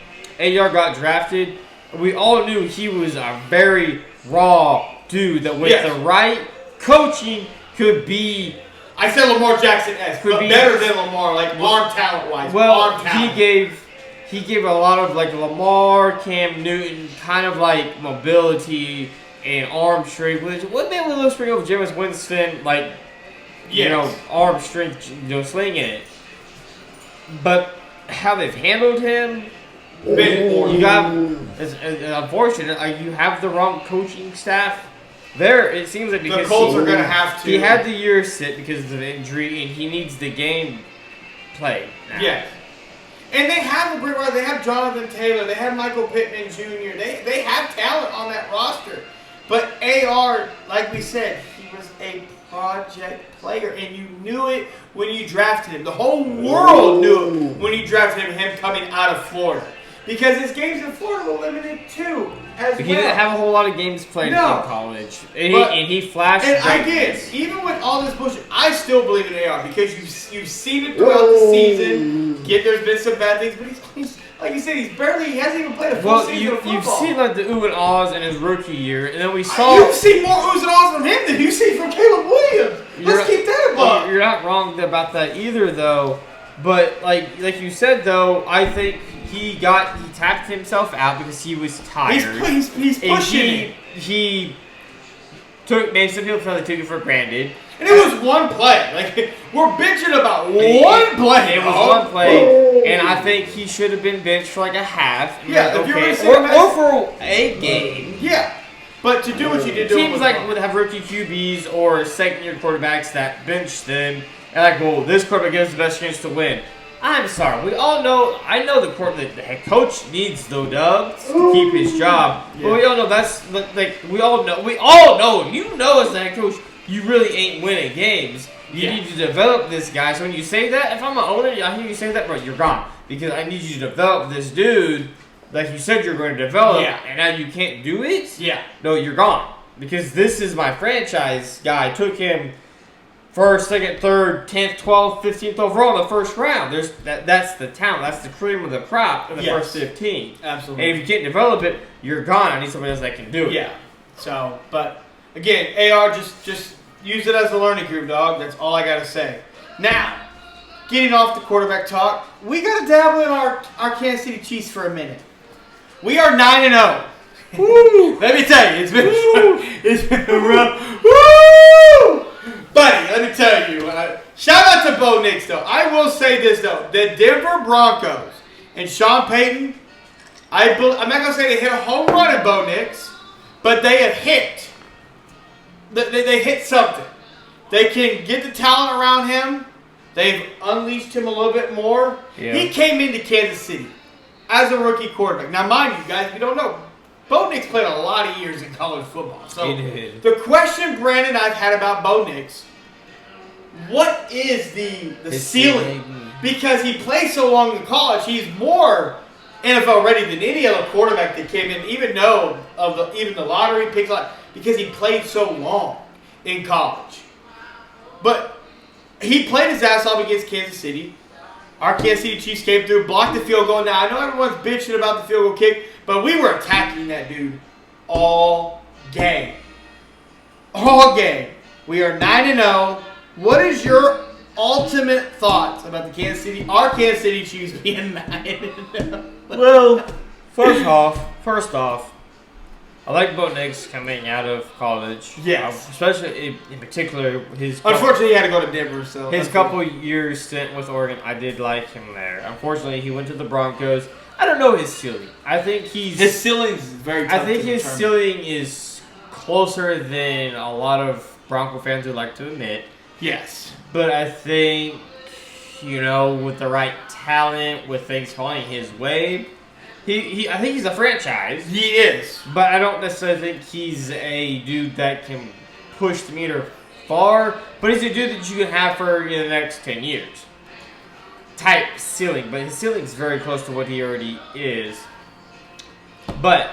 AR got drafted, we all knew he was a very raw dude that with the right coaching could be. I said Lamar Jackson-esque, but better than Lamar, like arm talent-wise. Well, he gave a lot of like Lamar, Cam Newton, kind of like mobility and arm strength. What made me look spring over Jameis Winston, like arm strength, slinging it. But how they've handled him, you got it's unfortunate. Like you have the wrong coaching staff. There, it seems like because the Colts are going to have to. He had the year sit because of injury, and he needs the game played now. Yes. And they have a great roster. They have Jonathan Taylor. They have Michael Pittman Jr. They have talent on that roster. But AR, like we said, he was a project player, and you knew it when you drafted him. The whole world knew it when you drafted him coming out of Florida. Because his games in Florida were limited too, He didn't have a whole lot of games played in college. And he flashed. And I guess, even with all this bullshit, I still believe in AR because you've seen it throughout the season. There's been some bad things, but he's like you said, he hasn't even played a full season of football. You've seen like the ooh and ahs in his rookie year, and then we saw. You've seen more oohs and ahs from him than you've seen from Caleb Williams. Let's keep that in mind. You're not wrong about that either, though. But like you said, though, I think he tapped himself out because he was tired. He's pushing. He made some people feel like took it for granted. And it was one play. Like we're bitching about one play. It was one play, and I think he should have been benched for like a half. Or for a game. Yeah. But to do what you did, teams would have rookie QBs or second-year quarterbacks that bench them, and this quarterback gives the best chance to win. I'm sorry. We all know. I know the head coach needs the dubs to keep his job. Yeah. But we all know that's like we all know. You know, as the head coach, you really ain't winning games. You need to develop this guy. So when you say that, if I'm an owner, I hear you say that, bro, you're gone because I need you to develop this dude. Like you said, you're going to develop, and now you can't do it. Yeah. No, you're gone because this is my franchise guy. I took him. First, second, third, 10th, 12th, 15th overall in the first round. That's the talent. That's the cream of the crop in the first 15. Absolutely. And if you can't develop it, you're gone. I need somebody else that can do it. Yeah. So, but Again, AR, just use it as a learning curve, dog. That's all I got to say. Now, getting off the quarterback talk, we got to dabble in our Kansas City Chiefs for a minute. We are 9-0. Woo! Let me tell you, it's been a rough. Woo! Buddy, let me tell you. Shout out to Bo Nix, though. I will say this, though. The Denver Broncos and Sean Payton, I'm not going to say they hit a home run at Bo Nix, but they have hit. They hit something. They can get the talent around him. They've unleashed him a little bit more. Yeah. He came into Kansas City as a rookie quarterback. Now, mind you, guys, if you don't know, Bo Nix played a lot of years in college football. So he did. The question, Brandon, I've had about Bo Nix, what is the ceiling? Because he played so long in college, he's more NFL ready than any other quarterback that came in, even the lottery picks, because he played so long in college. But he played his ass off against Kansas City. Our Kansas City Chiefs came through, blocked the field goal. Now, I know everyone's bitching about the field goal kick, but we were attacking that dude all game. All game. We are 9-0. What is your ultimate thoughts about the our Kansas City Chiefs being 9-0? Well, first off, I like Bo Nix coming out of college. Yes. Especially in particular unfortunately, he had to go to Denver. So his couple years stint with Oregon, I did like him there. Unfortunately, he went to the Broncos. I don't know his ceiling. I think his ceiling is very tough. I think his ceiling is closer than a lot of Bronco fans would like to admit. Yes. But I think, with the right talent, with things falling his way, I think he's a franchise. He is. But I don't necessarily think he's a dude that can push the meter far. But he's a dude that you can have for the next 10 years. Type ceiling. But his ceiling is very close to what he already is. But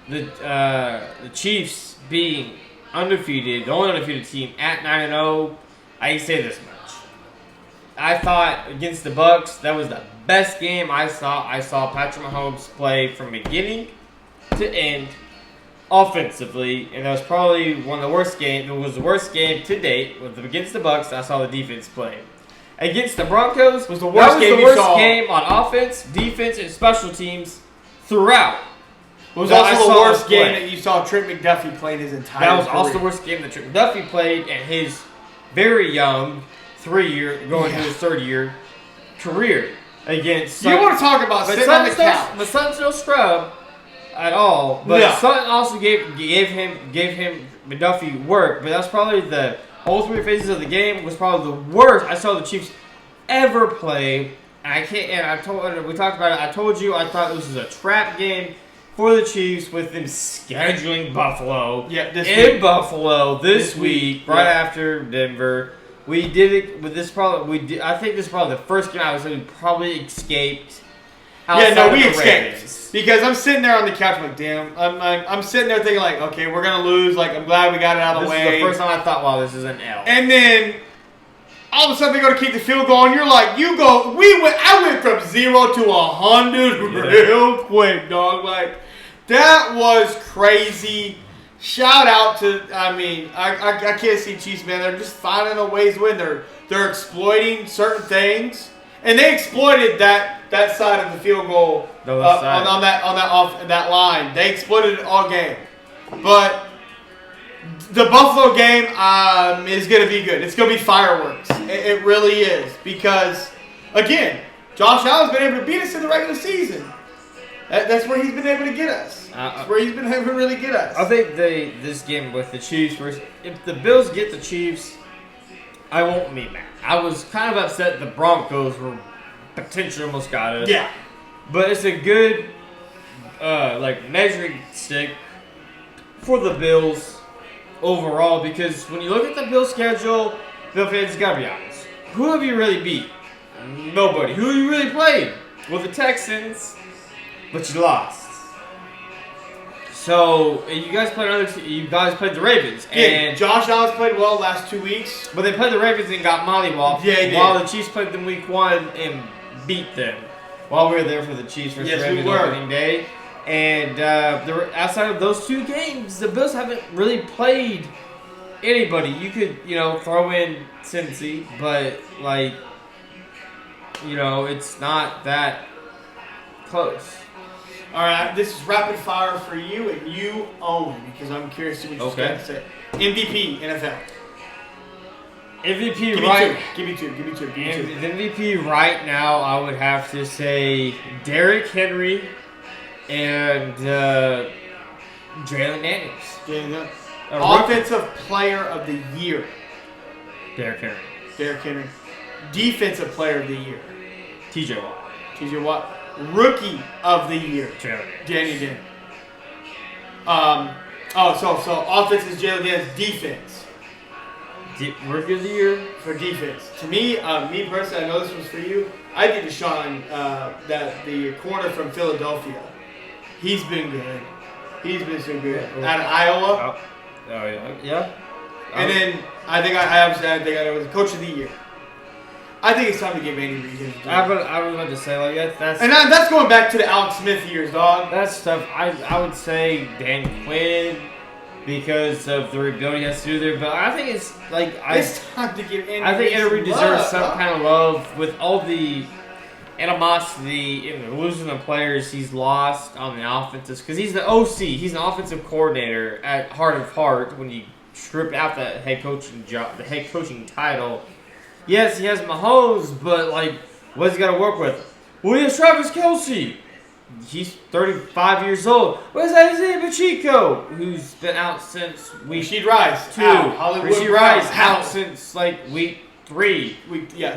the Chiefs being undefeated, the only undefeated team at 9-0, I can say this much. I thought against the Bucs, that was the best game I saw. I saw Patrick Mahomes play from beginning to end offensively, and that was probably one of the worst games. It was the worst game to date. Against the Bucs, I saw the defense play. Against the Broncos, was the worst game on offense, defense, and special teams throughout. It was also the worst game that you saw Trent McDuffie play his entire career. That was also the worst game that Trent McDuffie played in his very young 3-year, going to his 3rd-year career against. You want to talk about sitting on the couch? The Suns no scrub at all, but Sun also gave him McDuffie work. But that's probably all 3 phases of the game was probably the worst I saw the Chiefs ever play. And we talked about it. I told you I thought this was a trap game for the Chiefs with them scheduling Buffalo. Buffalo this week, right after Denver. We did it with this. I think this is probably the first game I was we probably escaped. We escaped because I'm sitting there on the couch like, damn. I'm sitting there thinking like, okay, we're gonna lose. Like, I'm glad we got it out of the way. This is the first time I thought, wow, this is an L. And then all of a sudden they go to kick the field goal, and you're like, I went from 0 to 100 real quick, dog. Like, that was crazy. Shout out to, I can't see Chiefs, man. They're just finding a ways to win. They're exploiting certain things, and they exploited that side of the field goal on that line. They exploited it all game, but the Buffalo game is going to be good. It's going to be fireworks. It really is because, again, Josh Allen's been able to beat us in the regular season. That's where he's been able to get us. That's where he's been able to really get us. I think this game with the Chiefs, if the Bills get the Chiefs, I won't be mad. I was kind of upset the Broncos were potentially almost got us. Yeah. But it's a good measuring stick for the Bills overall because when you look at the Bills schedule, Bill fans got to be honest. Who have you really beat? Nobody. Who have you really played? Well, the Texans. But you lost. So you guys played the Ravens, and Josh Allen's played well the last 2 weeks. But they played the Ravens and got mollywopped. Yeah, they while did. the Chiefs played them week 1 and beat them. While we were there for the Chiefs versus Ravens opening day, And outside of those 2 games, the Bills haven't really played anybody. You could, throw in Cincy, but, it's not that close. All right, this is rapid fire for you, and you own, because I'm curious to what you're going to say. MVP, NFL. MVP Give me two. MVP right now, I would have to say Derrick Henry and Jalen Daniels. Offensive Player of the Year. Derrick Henry. Defensive Player of the Year. TJ Watt. Rookie of the Year. Daniels. So offense is Jalen Daniels. Defense. Rookie of the Year? For defense. To me personally, I know this was for you. I did Deshaun, the corner from Philadelphia. He's been good. He's been so good. Out of Iowa. Oh, yeah. And then I think I was Coach of the Year. I think it's time to give Andy Reid his due. I was about to say, that's... And that's going back to the Alex Smith years, dog. That's tough. I would say Dan Quinn because of the rebuilding he has to do there. But I think it's it's time to give Andy Reid. I think Andy Reid deserves some dog. kind of love with all the animosity and losing the players he's lost on the offenses. Because he's the OC. He's an offensive coordinator at heart of heart when you strip out the head coaching job, the head coaching title. Yes, he has Mahomes, but what's he got to work with? Well, he has Travis Kelce. He's 35 years old. Where's Isaiah Pacheco, who's been out since week Rashid Rice 2. Hollywood Rashid Brown Rice out since week 3.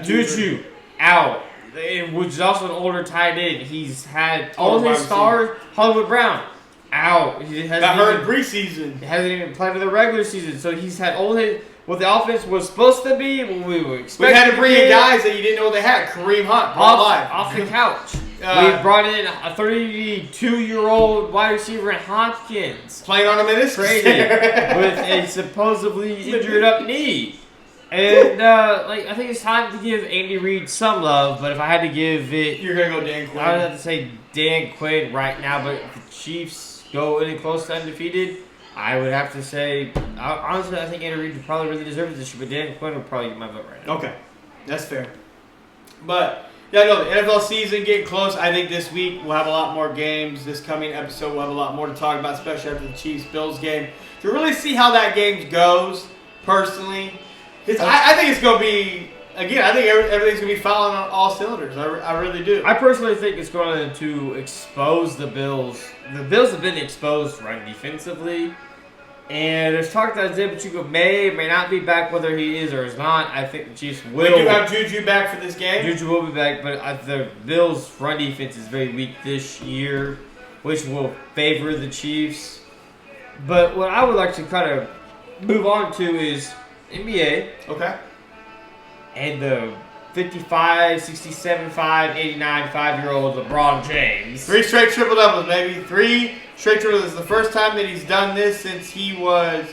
Juju out, which is also an older tight end. He's had all of his stars. Hollywood Brown out. He got hurt in preseason. Hasn't even played in the regular season, so he's had all his. What the offense was supposed to be, what we were expecting. We had to bring in guys that you didn't know they had. Kareem Hunt, off the couch. We brought in a 32-year-old wide receiver in Hopkins. Playing on a meniscus. Traded with a supposedly injured up knee. And, I think it's time to give Andy Reid some love, but if I had to give it... You're going to go Dan Quinn. I would have to say Dan Quinn right now, but if the Chiefs go any close to undefeated... I would have to say, honestly, I think Andy Reid probably really deserves this, but Dan Quinn would probably get my vote right now. Okay, that's fair. But, the NFL season getting close. I think this week we'll have a lot more games. This coming episode we'll have a lot more to talk about, especially after the Chiefs-Bills game. To really see how that game goes, personally. I think it's going to be, again, I think everything's going to be firing on all cylinders. I really do. I personally think it's going to expose the Bills. The Bills have been exposed run defensively. And there's talk that Isaiah Pacheco may or may not be back, whether he is or is not. I think the Chiefs will. We do have Juju back for this game. Juju will be back, but the Bills' run defense is very weak this year, which will favor the Chiefs. But what I would like to kind of move on to is NBA. Okay. And the 55, 67, 5, 89, 5-year-old LeBron James. 3 straight triple-doubles, baby. 3 straight triple-doubles. This is the first time that he's done this since he was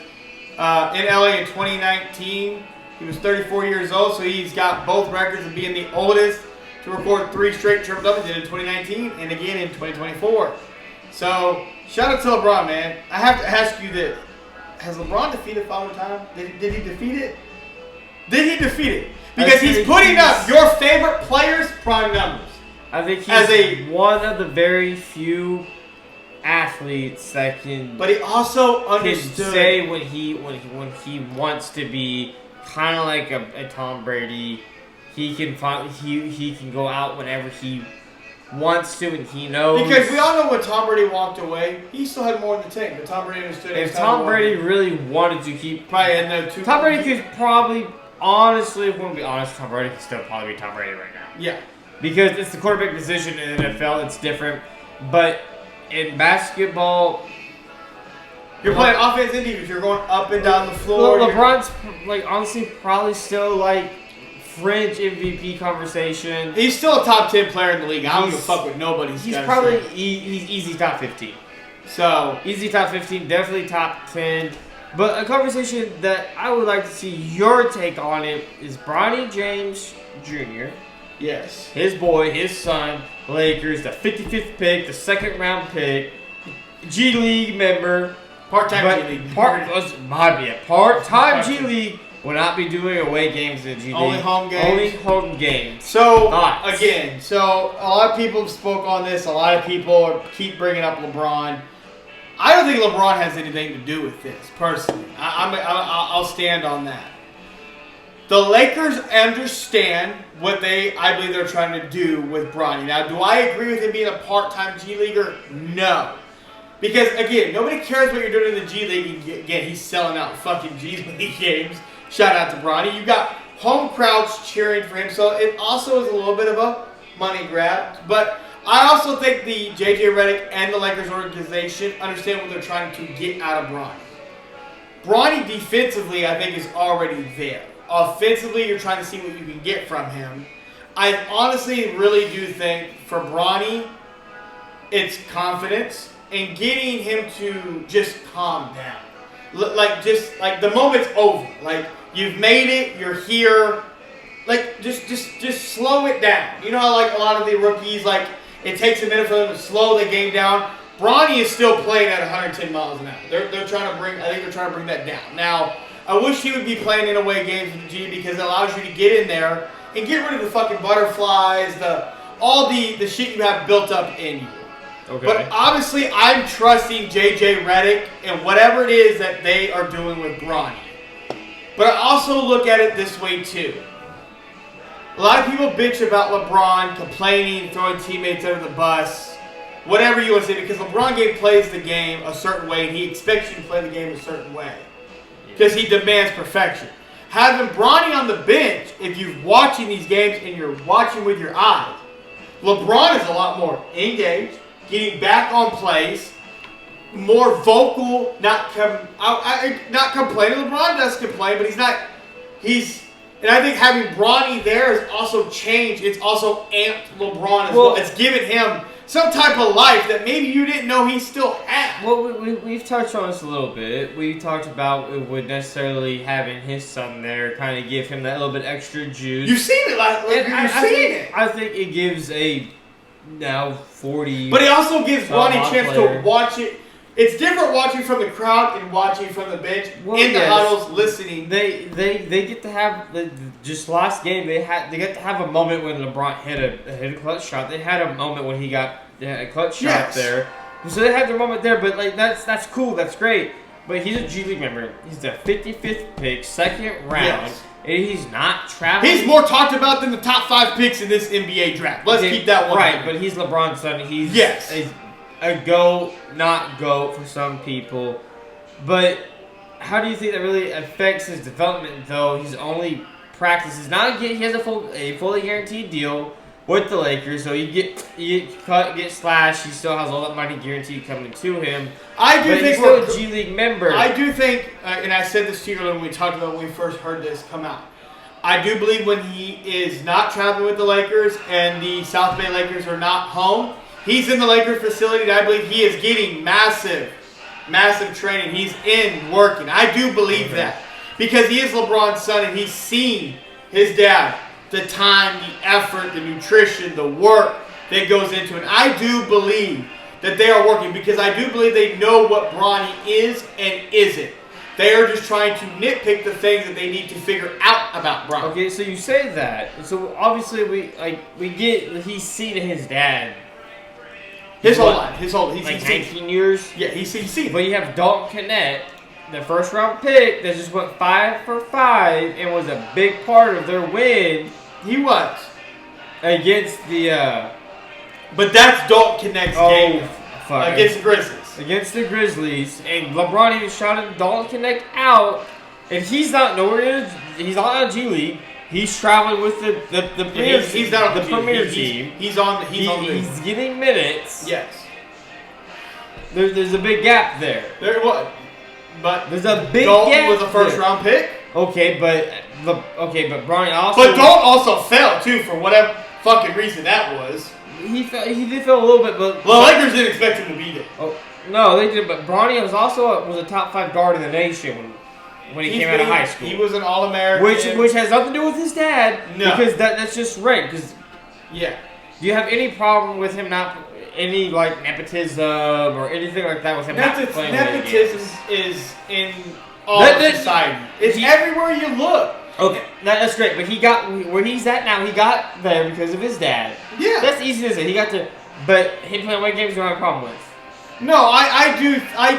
in LA in 2019. He was 34 years old, so he's got both records of being the oldest to record 3 straight triple-doubles. He did in 2019 and again in 2024. So, shout out to LeBron, man. I have to ask you this. Has LeBron defeated Father Time? Did he defeat it? Did he defeat it? Because he's putting up your favorite players' prime numbers. I think he's one of the very few athletes that can. But he also understood. Can say when he wants to be kind of like a Tom Brady. He can go out whenever he wants to, and he knows. Because we all know when Tom Brady walked away, he still had more in the tank. But Tom Brady understood. If Tom Brady really wanted to keep, probably had no 2. Tom Brady could probably. Honestly, if we want to be honest, Tom Brady can still probably be Tom Brady right now. Yeah. Because it's the quarterback position in the NFL, it's different. But in basketball... You're playing offense and defense. You're going up and down the floor. LeBron's, honestly, probably still, fringe MVP conversation. He's still a top 10 player in the league. I don't give a fuck with nobody's He's probably... He's easy top 15. So... Easy top 15, definitely top 10. But a conversation that I would like to see your take on it is Bronny James Jr. Yes. His boy, his son, Lakers, the 55th pick, the 2nd round pick. G League member. Part-time G League. Part-time G League will not be doing away games in the G League. Only home games. Only home games. So, again, a lot of people spoke on this. A lot of people keep bringing up LeBron. I don't think LeBron has anything to do with this, personally. I'll stand on that. The Lakers understand what I believe they're trying to do with Bronny. Now, do I agree with him being a part-time G Leaguer? No. Because, again, nobody cares what you're doing in the G League. Again, he's selling out fucking G League games. Shout out to Bronny. You got home crowds cheering for him, so it also is a little bit of a money grab. But I also think the J.J. Redick and the Lakers organization understand what they're trying to get out of Bronny. Bronny defensively, I think, is already there. Offensively, you're trying to see what you can get from him. I honestly really do think for Bronny, it's confidence and getting him to just calm down. Like the moment's over. Like, you've made it, you're here. Like, just slow it down. You know how, like, a lot of the rookies, like, it takes a minute for them to slow the game down. Bronny is still playing at 110 miles an hour. They're trying to bring that down. Now, I wish he would be playing in away games with the G because it allows you to get in there and get rid of the fucking butterflies, all the shit you have built up in you. Okay. But obviously, I'm trusting J.J. Redick and whatever it is that they are doing with Bronny. But I also look at it this way, too. A lot of people bitch about LeBron complaining, throwing teammates under the bus, whatever you want to say, because LeBron plays the game a certain way, and he expects you to play the game a certain way. Because he demands perfection. Having Bronny on the bench, if you're watching these games and you're watching with your eyes, LeBron is a lot more engaged, getting back on plays, more vocal, not complaining. LeBron does complain, but and I think having Bronny there has also changed. It's also amped LeBron as well. It's given him some type of life that maybe you didn't know he still had. Well, we've touched on this a little bit. We talked about it would necessarily having his son there kind of give him that little bit extra juice. You've seen it. I think it gives a now 40. But it also gives Bronny a chance to watch it. It's different watching from the crowd and watching from the bench in the huddles, listening. They get to have just last game. They get to have a moment when LeBron hit a clutch shot. They had a moment when he got a clutch shot there. So they had their moment there. But like that's cool. That's great. But he's a G League member. He's the 55th pick, second round. Yes. And he's not traveling. He's more talked about than the top 5 picks in this NBA draft. Let's keep that one right. But he's LeBron's son. He's a GOAT, not GOAT for some people. But how do you think that really affects his development, though? He's only practices. He has a fully guaranteed deal with the Lakers, so you get cut, get slashed. He still has all that money guaranteed coming to him. I do think he's still a G League member. I do think, and I said this to you when we talked about when we first heard this come out. I do believe when he is not traveling with the Lakers and the South Bay Lakers are not home, he's in the Lakers facility, and I believe he is getting massive training. He's in working. I do believe that. Because he is LeBron's son, and he's seen his dad, the time, the effort, the nutrition, the work that goes into it. I do believe that they are working because I do believe they know what Bronny is and isn't. They are just trying to nitpick the things that they need to figure out about Bronny. Okay, so you say that. So obviously we get he's seen his dad. His whole life. He's 19 years? Yeah, he's seen it. But you have Dalton Knecht, the first round pick that just went 5 for 5 and was a big part of their win. He was. Against the But that's Dalton Knecht's game. Against the Grizzlies. Against the Grizzlies. And LeBron even shouted Dalton Knecht out. And he's not nowhere. He's not on G League. He's traveling with the premier. He's not on the premier team. He's on. He's getting minutes. Yes. There's a big gap there. But there's a big Dalton gap was a first round pick. Okay, but Bronny also. But Dalton also fell too for whatever fucking reason that was. He did fail a little bit, but the Lakers didn't expect him to be there. Oh no, they did. But Bronny was also a top 5 guard in the nation when he came out of high school. He was an All-American, which has nothing to do with his dad. No, because that's just right. Because yeah, do you have any problem with him not any like nepotism or anything like that with him not playing nepotism is in all society. It's everywhere you look. Okay, that's great, but he got where he's at now. He got there because of his dad. Yeah, that's easy to say. He got to, but him playing away games, you don't have a problem with. No, I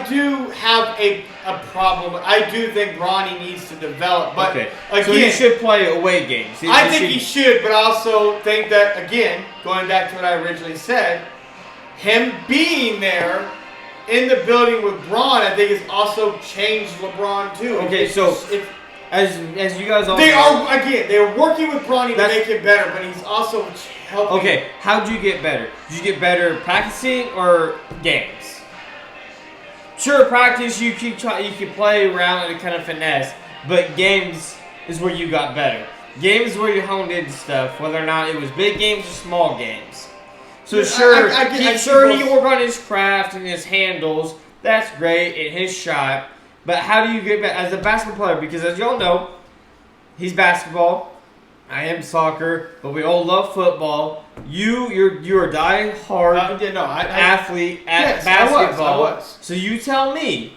do have a problem. I do think Bronny needs to develop, but okay. Again, so he should play away games. I think he should, but I also think that, again, going back to what I originally said, him being there in the building with Bron, I think has also changed LeBron too. Okay, as you guys all they're working with Bronny to make him better, but he's also helping. Okay, how'd you get better? Did you get better practicing or games? Sure, practice you can play around and kind of finesse, but games is where you got better. Games is where you honed into stuff, whether or not it was big games or small games. So sure, he can work on his craft and his handles. That's great, and his shot. But how do you get better as a basketball player? Because as y'all know, he's basketball. I am soccer, but we all love football. You're a die-hard athlete at basketball. I was. So you tell me,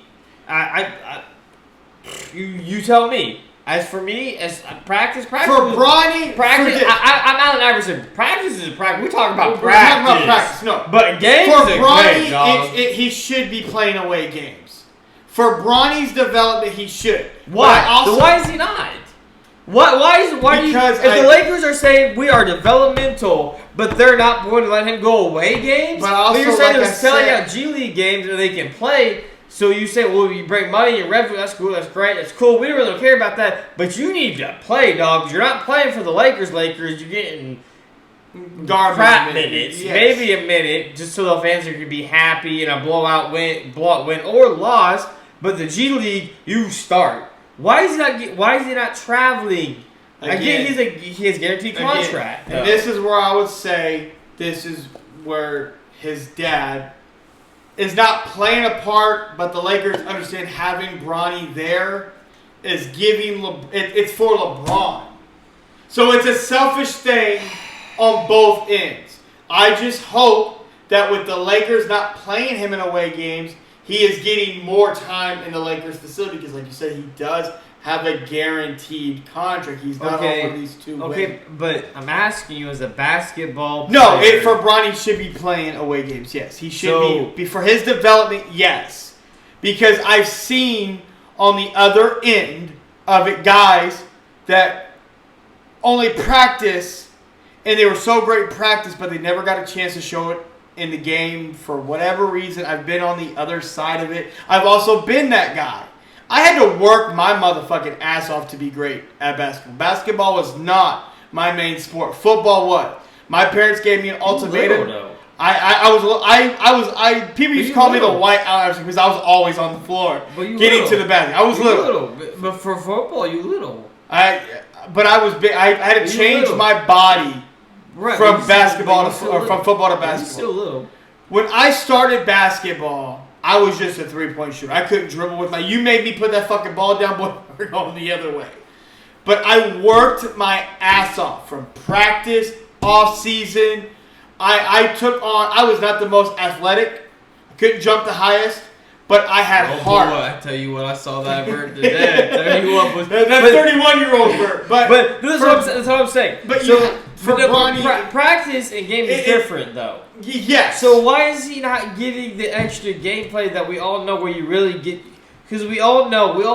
you tell me. As for me, as practice for Bronny, practice. I'm not an average. Practice is practice. We talking about We're practice. talking about practice. No, but games for are Bronny, great, he should be playing away games. For Bronny's development, he should. Why? So why is he not? Why because if the Lakers are saying we are developmental, but they're not going to let him go away games, but also you're saying they're selling out G League games where they can play. So you say, well, you bring money and revenue. That's cool. That's great. That's cool. We don't really care about that. But you need to play, dog. Because you're not playing for the Lakers. You're getting crap minutes, yes. Maybe a minute, just so the fans are going to be happy and a blowout win or loss. But the G League, you start. Why is he not traveling? Again, he has guaranteed contract. And this is where I would say this is where his dad is not playing a part, but the Lakers understand having Bronny there is giving it's for LeBron. So it's a selfish thing on both ends. I just hope that with the Lakers not playing him in away games, he is getting more time in the Lakers facility because, like you said, he does have a guaranteed contract. He's not over these 2 wins. Okay, but I'm asking you as a basketball player. No, for Bronny should be playing away games, yes. He should be. For his development, yes. Because I've seen on the other end of it guys that only practice, and they were so great at practice, but they never got a chance to show it in the game for whatever reason. I've been on the other side of it. I've also been that guy. I had to work my motherfucking ass off to be great at basketball. Basketball was not my main sport. Football was. My parents gave me an ultimatum. People used to call me the white Irish because I was always on the floor getting to the basket. I was little. But for football, you little. But I was big. I had to change my body from basketball from football to basketball. Still little. When I started basketball, I was just a 3-point shooter. I couldn't dribble with you made me put that fucking ball down, boy, we're going the other way. But I worked my ass off from practice, off season. I was not the most athletic. I couldn't jump the highest, but I had heart. Boy, I tell you what, I saw that Bert today. That's 31-year-old Bert. But that's what I'm saying. But practice and game is different, though. Yes. So why is he not getting the extra gameplay that we all know where you really get? Because we all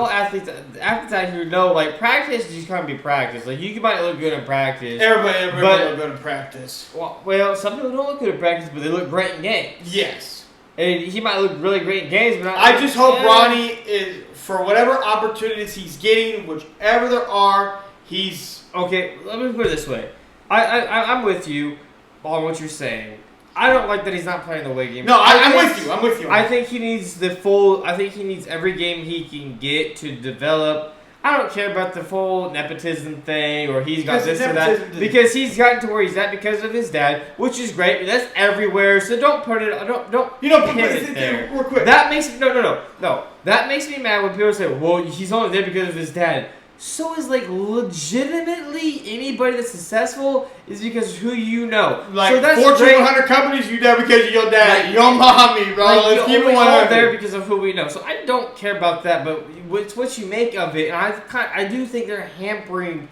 athletes here know, practice is just going to be practice. You might look good in practice. Everybody look good in practice. Well, some people don't look good in practice, but they look great in games. Yes. And he might look really great in games, but I just hope Bronny is, for whatever opportunities he's getting, whichever there are, he's... Okay, let me put it this way. I'm with you on what you're saying. I don't like that he's not playing the away game. No, I'm with you. I think he needs I think he needs every game he can get to develop. I don't care about the full nepotism thing or he's got this or that. Because he's gotten to where he's at because of his dad, which is great. And that's everywhere. So don't put it. Don't. Pin it there. Real quick. That makes no. That makes me mad when people say, "Well, he's only there because of his dad." So is like legitimately anybody that's successful is because of who you know. Like so that's Fortune great. 100 companies, you there because of your dad, Like, your mommy, bro. Like, Let's keep it we're all 100. there because of who we know. So I don't care about that, but it's what you make of it. And I do think they're hampering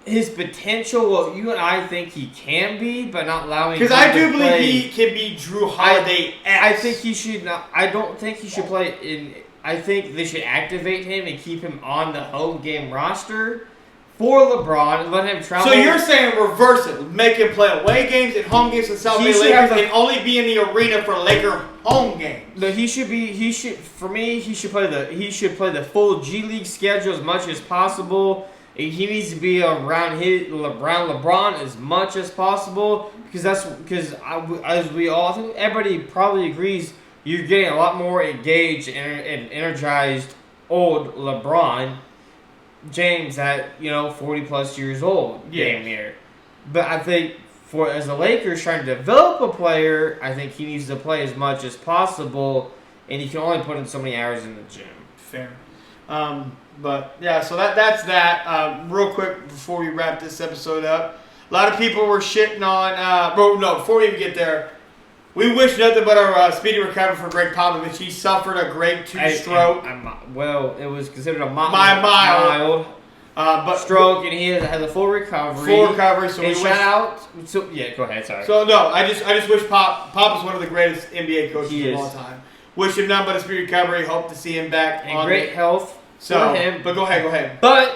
his potential. What you and I think he can be, but not allowing him to Because I do play. believe he can be Drew Holiday. I think he should not. I don't think he should play in. I think they should activate him and keep him on the home game roster for LeBron and let him travel. So you're saying reverse it, make him play away games and home games with South Bay should Lakers, have and only be in the arena for Laker home games. No, he should be. He should. For me, he should play the. He should play the full G League schedule as much as possible. And he needs to be around LeBron as much as possible because as we all, I think everybody probably agrees, you're getting a lot more engaged and energized old LeBron James at 40 plus years old, damn near. But I think as the Lakers trying to develop a player, I think he needs to play as much as possible, and he can only put in so many hours in the gym. Fair. But yeah, so that's that. Real quick before we wrap this episode up, a lot of people were shitting on. Before we even get there, we wish nothing but a speedy recovery for Greg Popovich. He suffered a grade 2 stroke. It was considered a mild but stroke, and he has a full recovery. So we shout out. So yeah, go ahead. Sorry. So no, I just wish Pop is one of the greatest NBA coaches of all time. Wish him nothing but a speedy recovery. Hope to see him back in great health. For him. But go ahead. But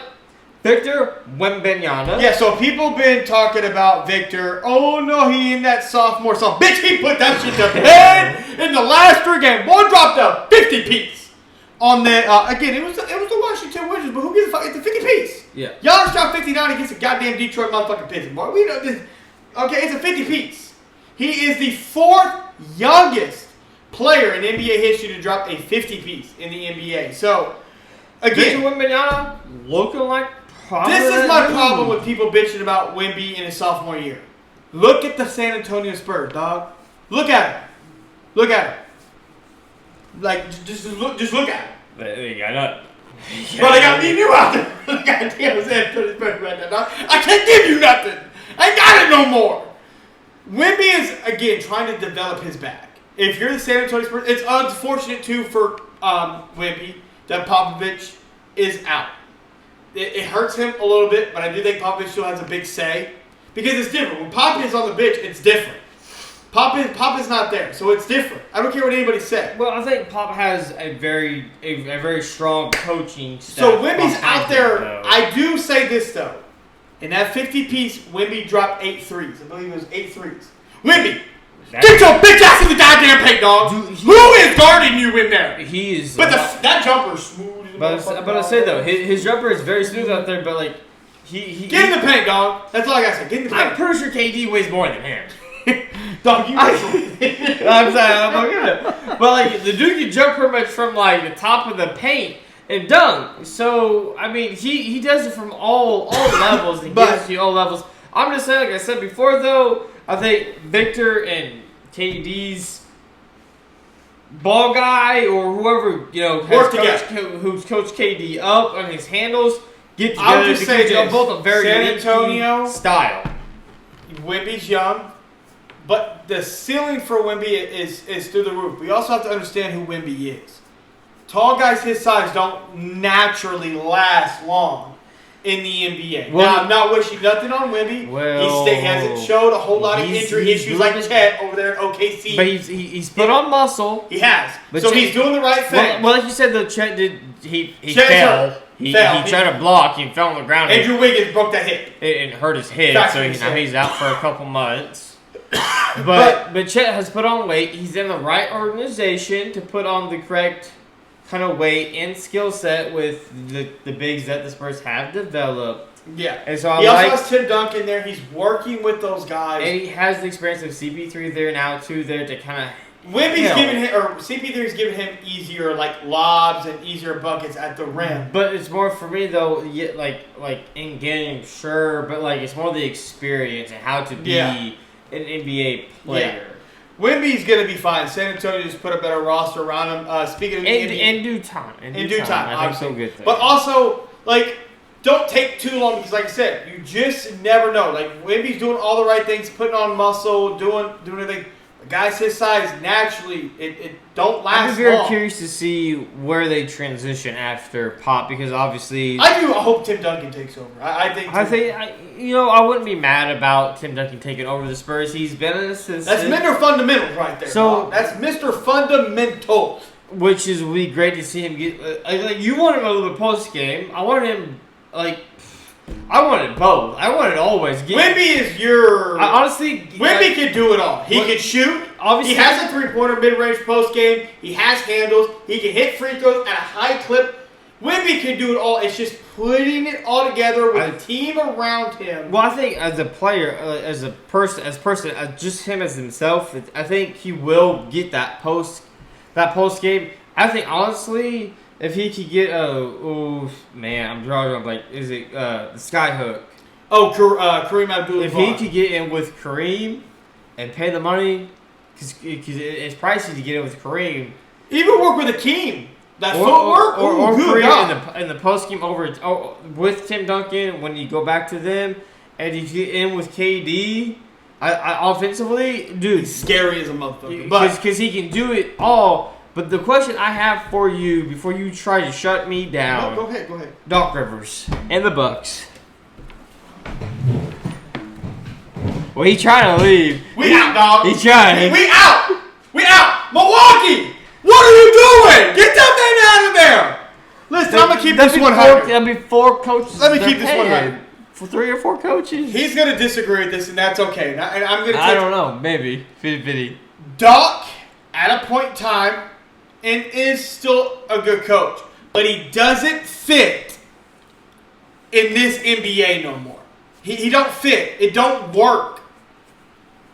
Victor Wembanyama. Yeah, so people been talking about Victor. Oh no, he in that sophomore song. Bitch, he put that shit to bed in the last 3 games. Boy dropped a 50 piece on the again. It was the Washington Wizards, but who gives a fuck? It's a 50 piece. Yeah. Giannis dropped 59 against the goddamn Detroit motherfucking Pistons. Boy, we know this. Okay, it's a 50 piece. He is the 4th youngest player in NBA history to drop a 50 piece in the NBA. So. Again, Victor Wembanyama looking like this is my problem with people bitching about Wemby in his sophomore year. Look at the San Antonio Spurs, dog. Look at him. Like, just look at him. They got up. Bro, they got me and you out there. Goddamn San Antonio Spurs right now, dog. I can't give you nothing. I ain't got it no more. Wemby is, again, trying to develop his back. If you're the San Antonio Spurs, it's unfortunate, too, for Wemby that Popovich is out. It hurts him a little bit, but I do think Popovich still has a big say. Because it's different. When Pop is on the bench, it's different. Pop is not there, so it's different. I don't care what anybody said. Well, I think Pop has a very strong coaching staff. So Wemby's out there. I do say this, though. In that 50-piece, Wemby dropped 8 threes. I believe it was 8 threes. Wemby! Get your bitch ass in the goddamn paint, dog. Dude, who is guarding you in there? He is. But that jumper's smooth. But I say though, his jumper is very smooth out there. But like, he get in the paint, dog. That's all I gotta say. Get in the paint. I'm pretty sure KD weighs more than him. Dog, you. I'm sorry, but like the dude can jump pretty much from like the top of the paint and dunk. So I mean, he does it from all levels and gets you all levels. I'm just saying, like I said before, though. I think Victor and KD's ball guy or whoever who's coached KD up on his handles get together. I'll just say this: both a very San Antonio style. Wemby's young, but the ceiling for Wemby is through the roof. We also have to understand who Wemby is. Tall guys his size don't naturally last long in the NBA. Well, now, I'm not wishing nothing on Wemby. Well, he hasn't showed a whole lot of injury issues like Chet over there at OKC. But he's put on muscle. He has. But so he's doing the right thing. Well, like you said, though, Chet did. He fell. He tried to block. He fell on the ground. Andrew Wiggins broke that hip. It hurt his hip, so now he's out for a couple months. But Chet has put on weight. He's in the right organization to put on the correct kind of weight and skill set with the bigs that the Spurs have developed. Yeah. And so he also has Tim Duncan there. He's working with those guys. And he has the experience of CP3 there now, too, there to kind of Wemby's giving him, or CP3's giving him easier like lobs and easier buckets at the rim. But it's more for me though, like in game, sure, but like it's more the experience and how to be an NBA player. Yeah. Wemby's gonna be fine. San Antonio just put a better roster around him. Speaking of in due time, in due time, I think so good. But also, like, don't take too long because, like I said, you just never know. Like, Wemby's doing all the right things, putting on muscle, doing everything. Guys his size, naturally, it don't last long. I'm very curious to see where they transition after Pop because obviously... I hope Tim Duncan takes over. I think I wouldn't be mad about Tim Duncan taking over the Spurs. He's been an assistant. That's Mr. Fundamentals right there. So that's Mr. Fundamentals. Which would be great to see him get... you wanted him a little bit post-game. I wanted him, I wanted both. I wanted always get. Wemby is your. Honestly, Wemby could do it all. He could shoot. Obviously, he has a 3-pointer mid-range post game. He has handles. He can hit free throws at a high clip. Wemby can do it all. It's just putting it all together with a team around him. Well, I think as a player, as just him as himself, I think he will get that post game. I think honestly. If he could get I'm drawing up is it the Skyhook? Oh, Kareem Abdul-Jabbar. If he could get in with Kareem and pay the money, because it's pricey to get in with Kareem. Even work with Akeem. That footwork or Kareem in the post game with Tim Duncan when you go back to them, and you get in with KD. I offensively, dude, it's scary as a motherfucker. Because he can do it all. But the question I have for you before you try to shut me down. No, go ahead. Doc Rivers and the Bucks. Well, he trying to leave. We out, dog. He trying. We out. Milwaukee, what are you doing? Get that man out of there. Listen, I'm gonna keep this 100. That'll be 4 coaches. Let me keep this 100. For 3 or 4 coaches. He's gonna disagree with this, and that's okay. And I'm gonna. I don't know. Maybe 50-50. Doc, at a point in time. And is still a good coach. But he doesn't fit in this NBA no more. He don't fit. It don't work.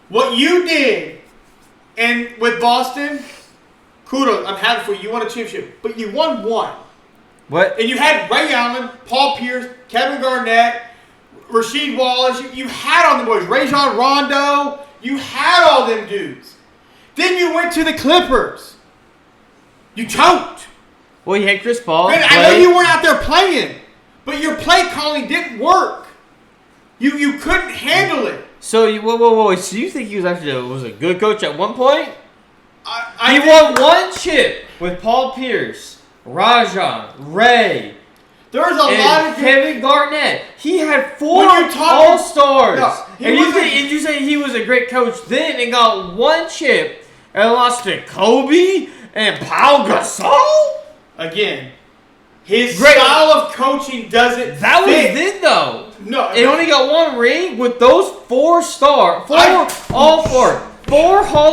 What you did with Boston, kudos. I'm happy for you. You won a championship. But you won one. What? And you had Ray Allen, Paul Pierce, Kevin Garnett, Rasheed Wallace. You had all the boys. Rajon Rondo. You had all them dudes. Then you went to the Clippers. You choked. Well, you had Chris Paul. And I know you weren't out there playing, but your play calling didn't work. You couldn't handle it. So whoa. So you think he was actually was a good coach at one point? He won one chip with Paul Pierce, Rajon, Ray. There's a lot of Kevin Garnett. He had 4 All-Stars. No, and you say he was a great coach then and got one chip and lost to Kobe? And Pau Gasol? Again, his style of coaching doesn't That fit. was then, though. No. It only got 1 ring with those 4 Hall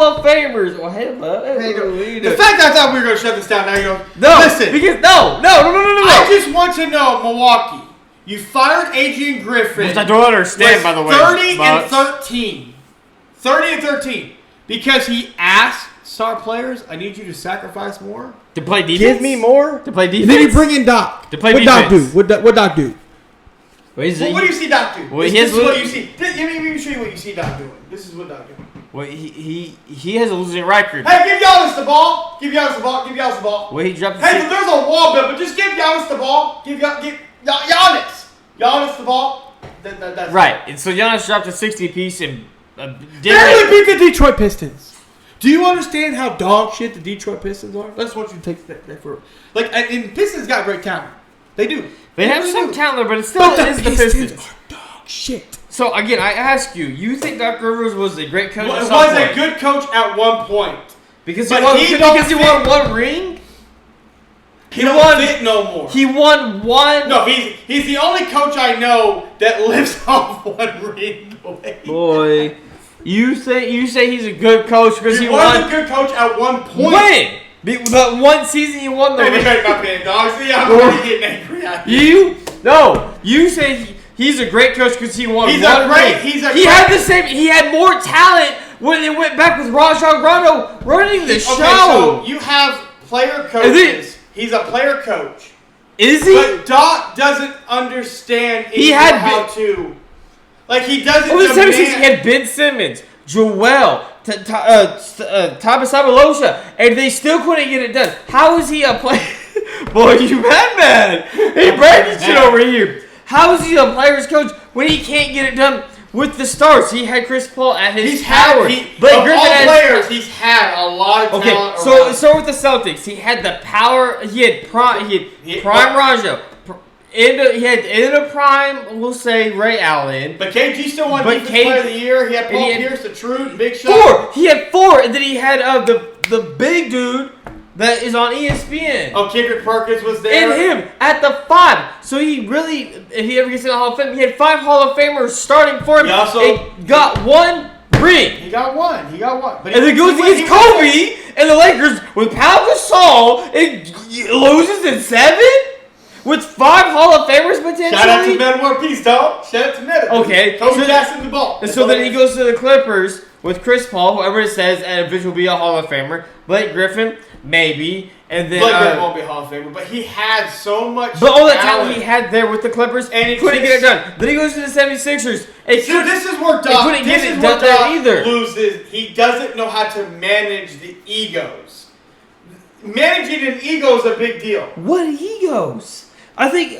of Famers. Well, hey, the fact I thought we were going to shut this down, now you go, no, listen. Because, no. I just want to know, Milwaukee, you fired Adrian Griffin. Which I don't understand, by the way. 30 and 13. 30 and 13. Because he asked star players, I need you to sacrifice more. To play defense? Give me more. To play defense? And then he bring in Doc. To play what defense. What Doc do? What do you see Doc do? Well, this is what you see. Let me show you what you see Doc doing. This is what Doc doing. Well, he has a losing record. Hey, give Giannis the ball. Give Giannis the ball. Well, he dropped. Hey, there's a wall built, but just give Giannis the ball. Give Giannis the ball. That's right. And so Giannis dropped a 60-piece and barely beat the Detroit Pistons. Do you understand how dog shit the Detroit Pistons are? I just want you to take that for and Pistons got great talent. They do. They have some talent, but it still is the Pistons. Are dog shit. So again, I ask you think Doc Rivers was a great coach? Was a good coach at one point because he won 1 ring. He don't fit no more. He won 1. No, he's the only coach I know that lives off 1 ring away. Boy. You say he's a good coach because he was a good coach at one point. When? But one season you won the ring. Make my pen, dog. See, I'm already getting angry at you. You say he's a great coach because he won ring. He had more talent when it went back with Rajon Rondo running the show. So you have player coaches. He's a player coach. Is he? But Doc doesn't understand how to. Like, he doesn't demand. He had Ben Simmons, Joel, Thomas Abalosha, and they still couldn't get it done. How is he a player? Boy, you mad. He bragging shit over here. How is he a player's coach when he can't get it done with the stars? He had Chris Paul at his He's power. Blake Griffin all players, he's had a lot of talent. Okay, so with the Celtics, he had the power. He had prime Raja. He had end of prime, we'll say Ray Allen. But KG still won Defensive Player of the Year. He had Paul Pierce, the Truth, Big Shot. 4. He had 4, and then he had the big dude that is on ESPN. Oh, Kendrick Perkins was there. And him at the 5. So he really, if he ever gets in the Hall of Fame, he had 5 Hall of Famers starting for him. He also got 1 ring. He got one. But and then goes against Kobe and the Lakers with Pau Gasol and loses in 7? With 5 Hall of Famers potentially? Shout out to Meta War Peace, dog. Shout out to Meta. Okay. Kobe passing the ball. And so then he goes to the Clippers with Chris Paul, whoever it says, and eventually will be a Hall of Famer. Blake Griffin, maybe. And then Blake Griffin won't be a Hall of Famer, but he had so much But all that talent he had there with the Clippers, and he couldn't get it done. Then he goes to the 76ers. So this is where Doc loses. He doesn't know how to manage the egos. Managing an ego is a big deal. What egos? I think,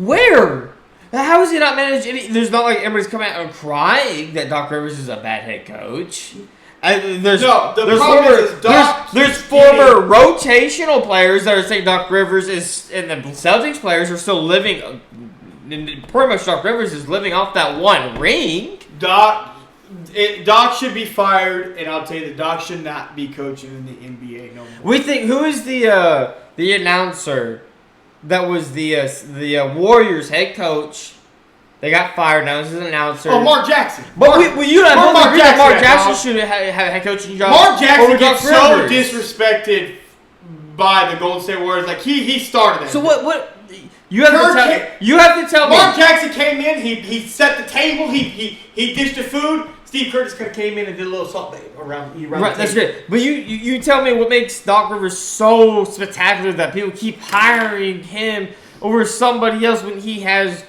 where? How is he not managed any? There's not like everybody's coming out and crying that Doc Rivers is a bad head coach. There's former rotational players that are saying Doc Rivers is, and the Celtics players are still living. Pretty much Doc Rivers is living off that 1 ring. Doc should be fired, and I'll tell you that Doc should not be coaching in the NBA no more. We think, who is the announcer that was the Warriors head coach? They got fired. Now this is an announcer. Oh, Mark Jackson. But you and I both agree that Mark Jackson should have a head coaching job. Mark Jackson gets so disrespected by the Golden State Warriors. Like he started that. So what? You have to tell me. Mark Jackson came in. He set the table. He dished the food. Steve Curtis could have came in and did a little salt around. Right, that's great. But you tell me what makes Doc Rivers so spectacular that people keep hiring him over somebody else when he has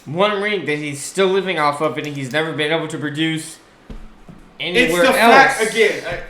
1 ring that he's still living off of and he's never been able to produce anywhere else. Fact again.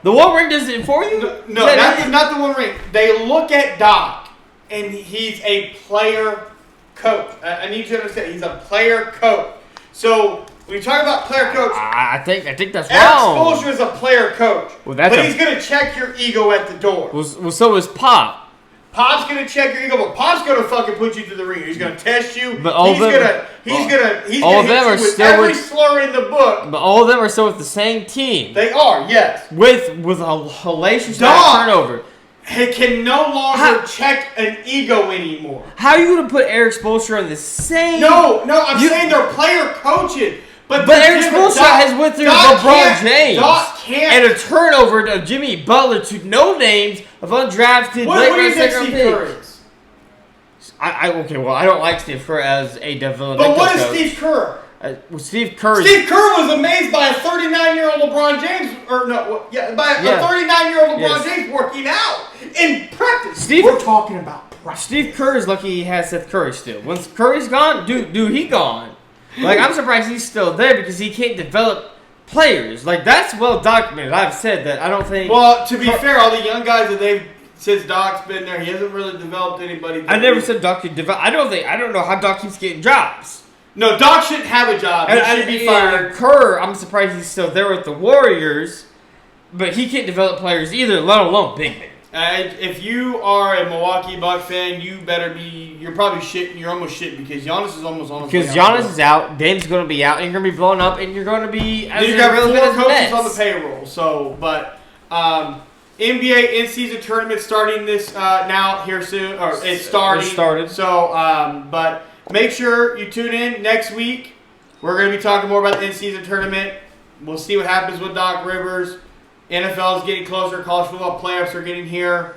The 1 ring does it for you? No, not the 1 ring. They look at Doc and he's a player coach. I need you to understand. He's a player coach. So when you talk about player coach, I think that's Eric wrong. Spoelstra is a player coach, but he's going to check your ego at the door. Well, so is Pop. Pop's going to check your ego, but Pop's going to fucking put you through the ringer. He's going to test you. But all he's going to hit you with every slur in the book. But all of them are still with the same team. They are, yes. With a hellacious turnover. He can no longer check an ego anymore. How are you going to put Eric Spoelstra in the same? No, I'm saying they're player coaching. But Eric Spoelstra has went through LeBron James and a turnover of Jimmy Butler to no names of undrafted. What do you think Steve Kerr is? I don't like Steve Kerr as a developmental coach. But what is coach. Steve Kerr? Steve Kerr was amazed by a 39-year-old LeBron James, by a 39-year-old LeBron James working out in practice. We're talking about practice. Steve Kerr is lucky he has Seth Curry still. Once Curry's gone, dude, he gone. Like, I'm surprised he's still there because he can't develop players. Like, that's well documented. I've said that. I don't think. Well, to be fair, all the young guys that they've since Doc's been there, he hasn't really developed anybody. I never said Doc could develop. I don't know how Doc keeps getting jobs. No, Doc shouldn't have a job. He should be fired. Kerr, I'm surprised he's still there with the Warriors, but he can't develop players either, let alone big men. If you are a Milwaukee Bucks fan, you better be. You're probably shitting. You're almost shitting because Giannis is almost on. Because Giannis is out, Dame's going to be out, and you're going to be blowing up, and you're going to be. You got 4 coaches on the payroll. So, but NBA in-season tournament starting this now here soon, or it's starting. It started. So, but make sure you tune in next week. We're going to be talking more about the in-season tournament. We'll see what happens with Doc Rivers. NFL is getting closer. College football playoffs are getting here.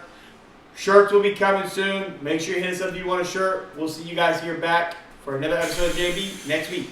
Shirts will be coming soon. Make sure you hit us up if you want a shirt. We'll see you guys here back for another episode of JB next week.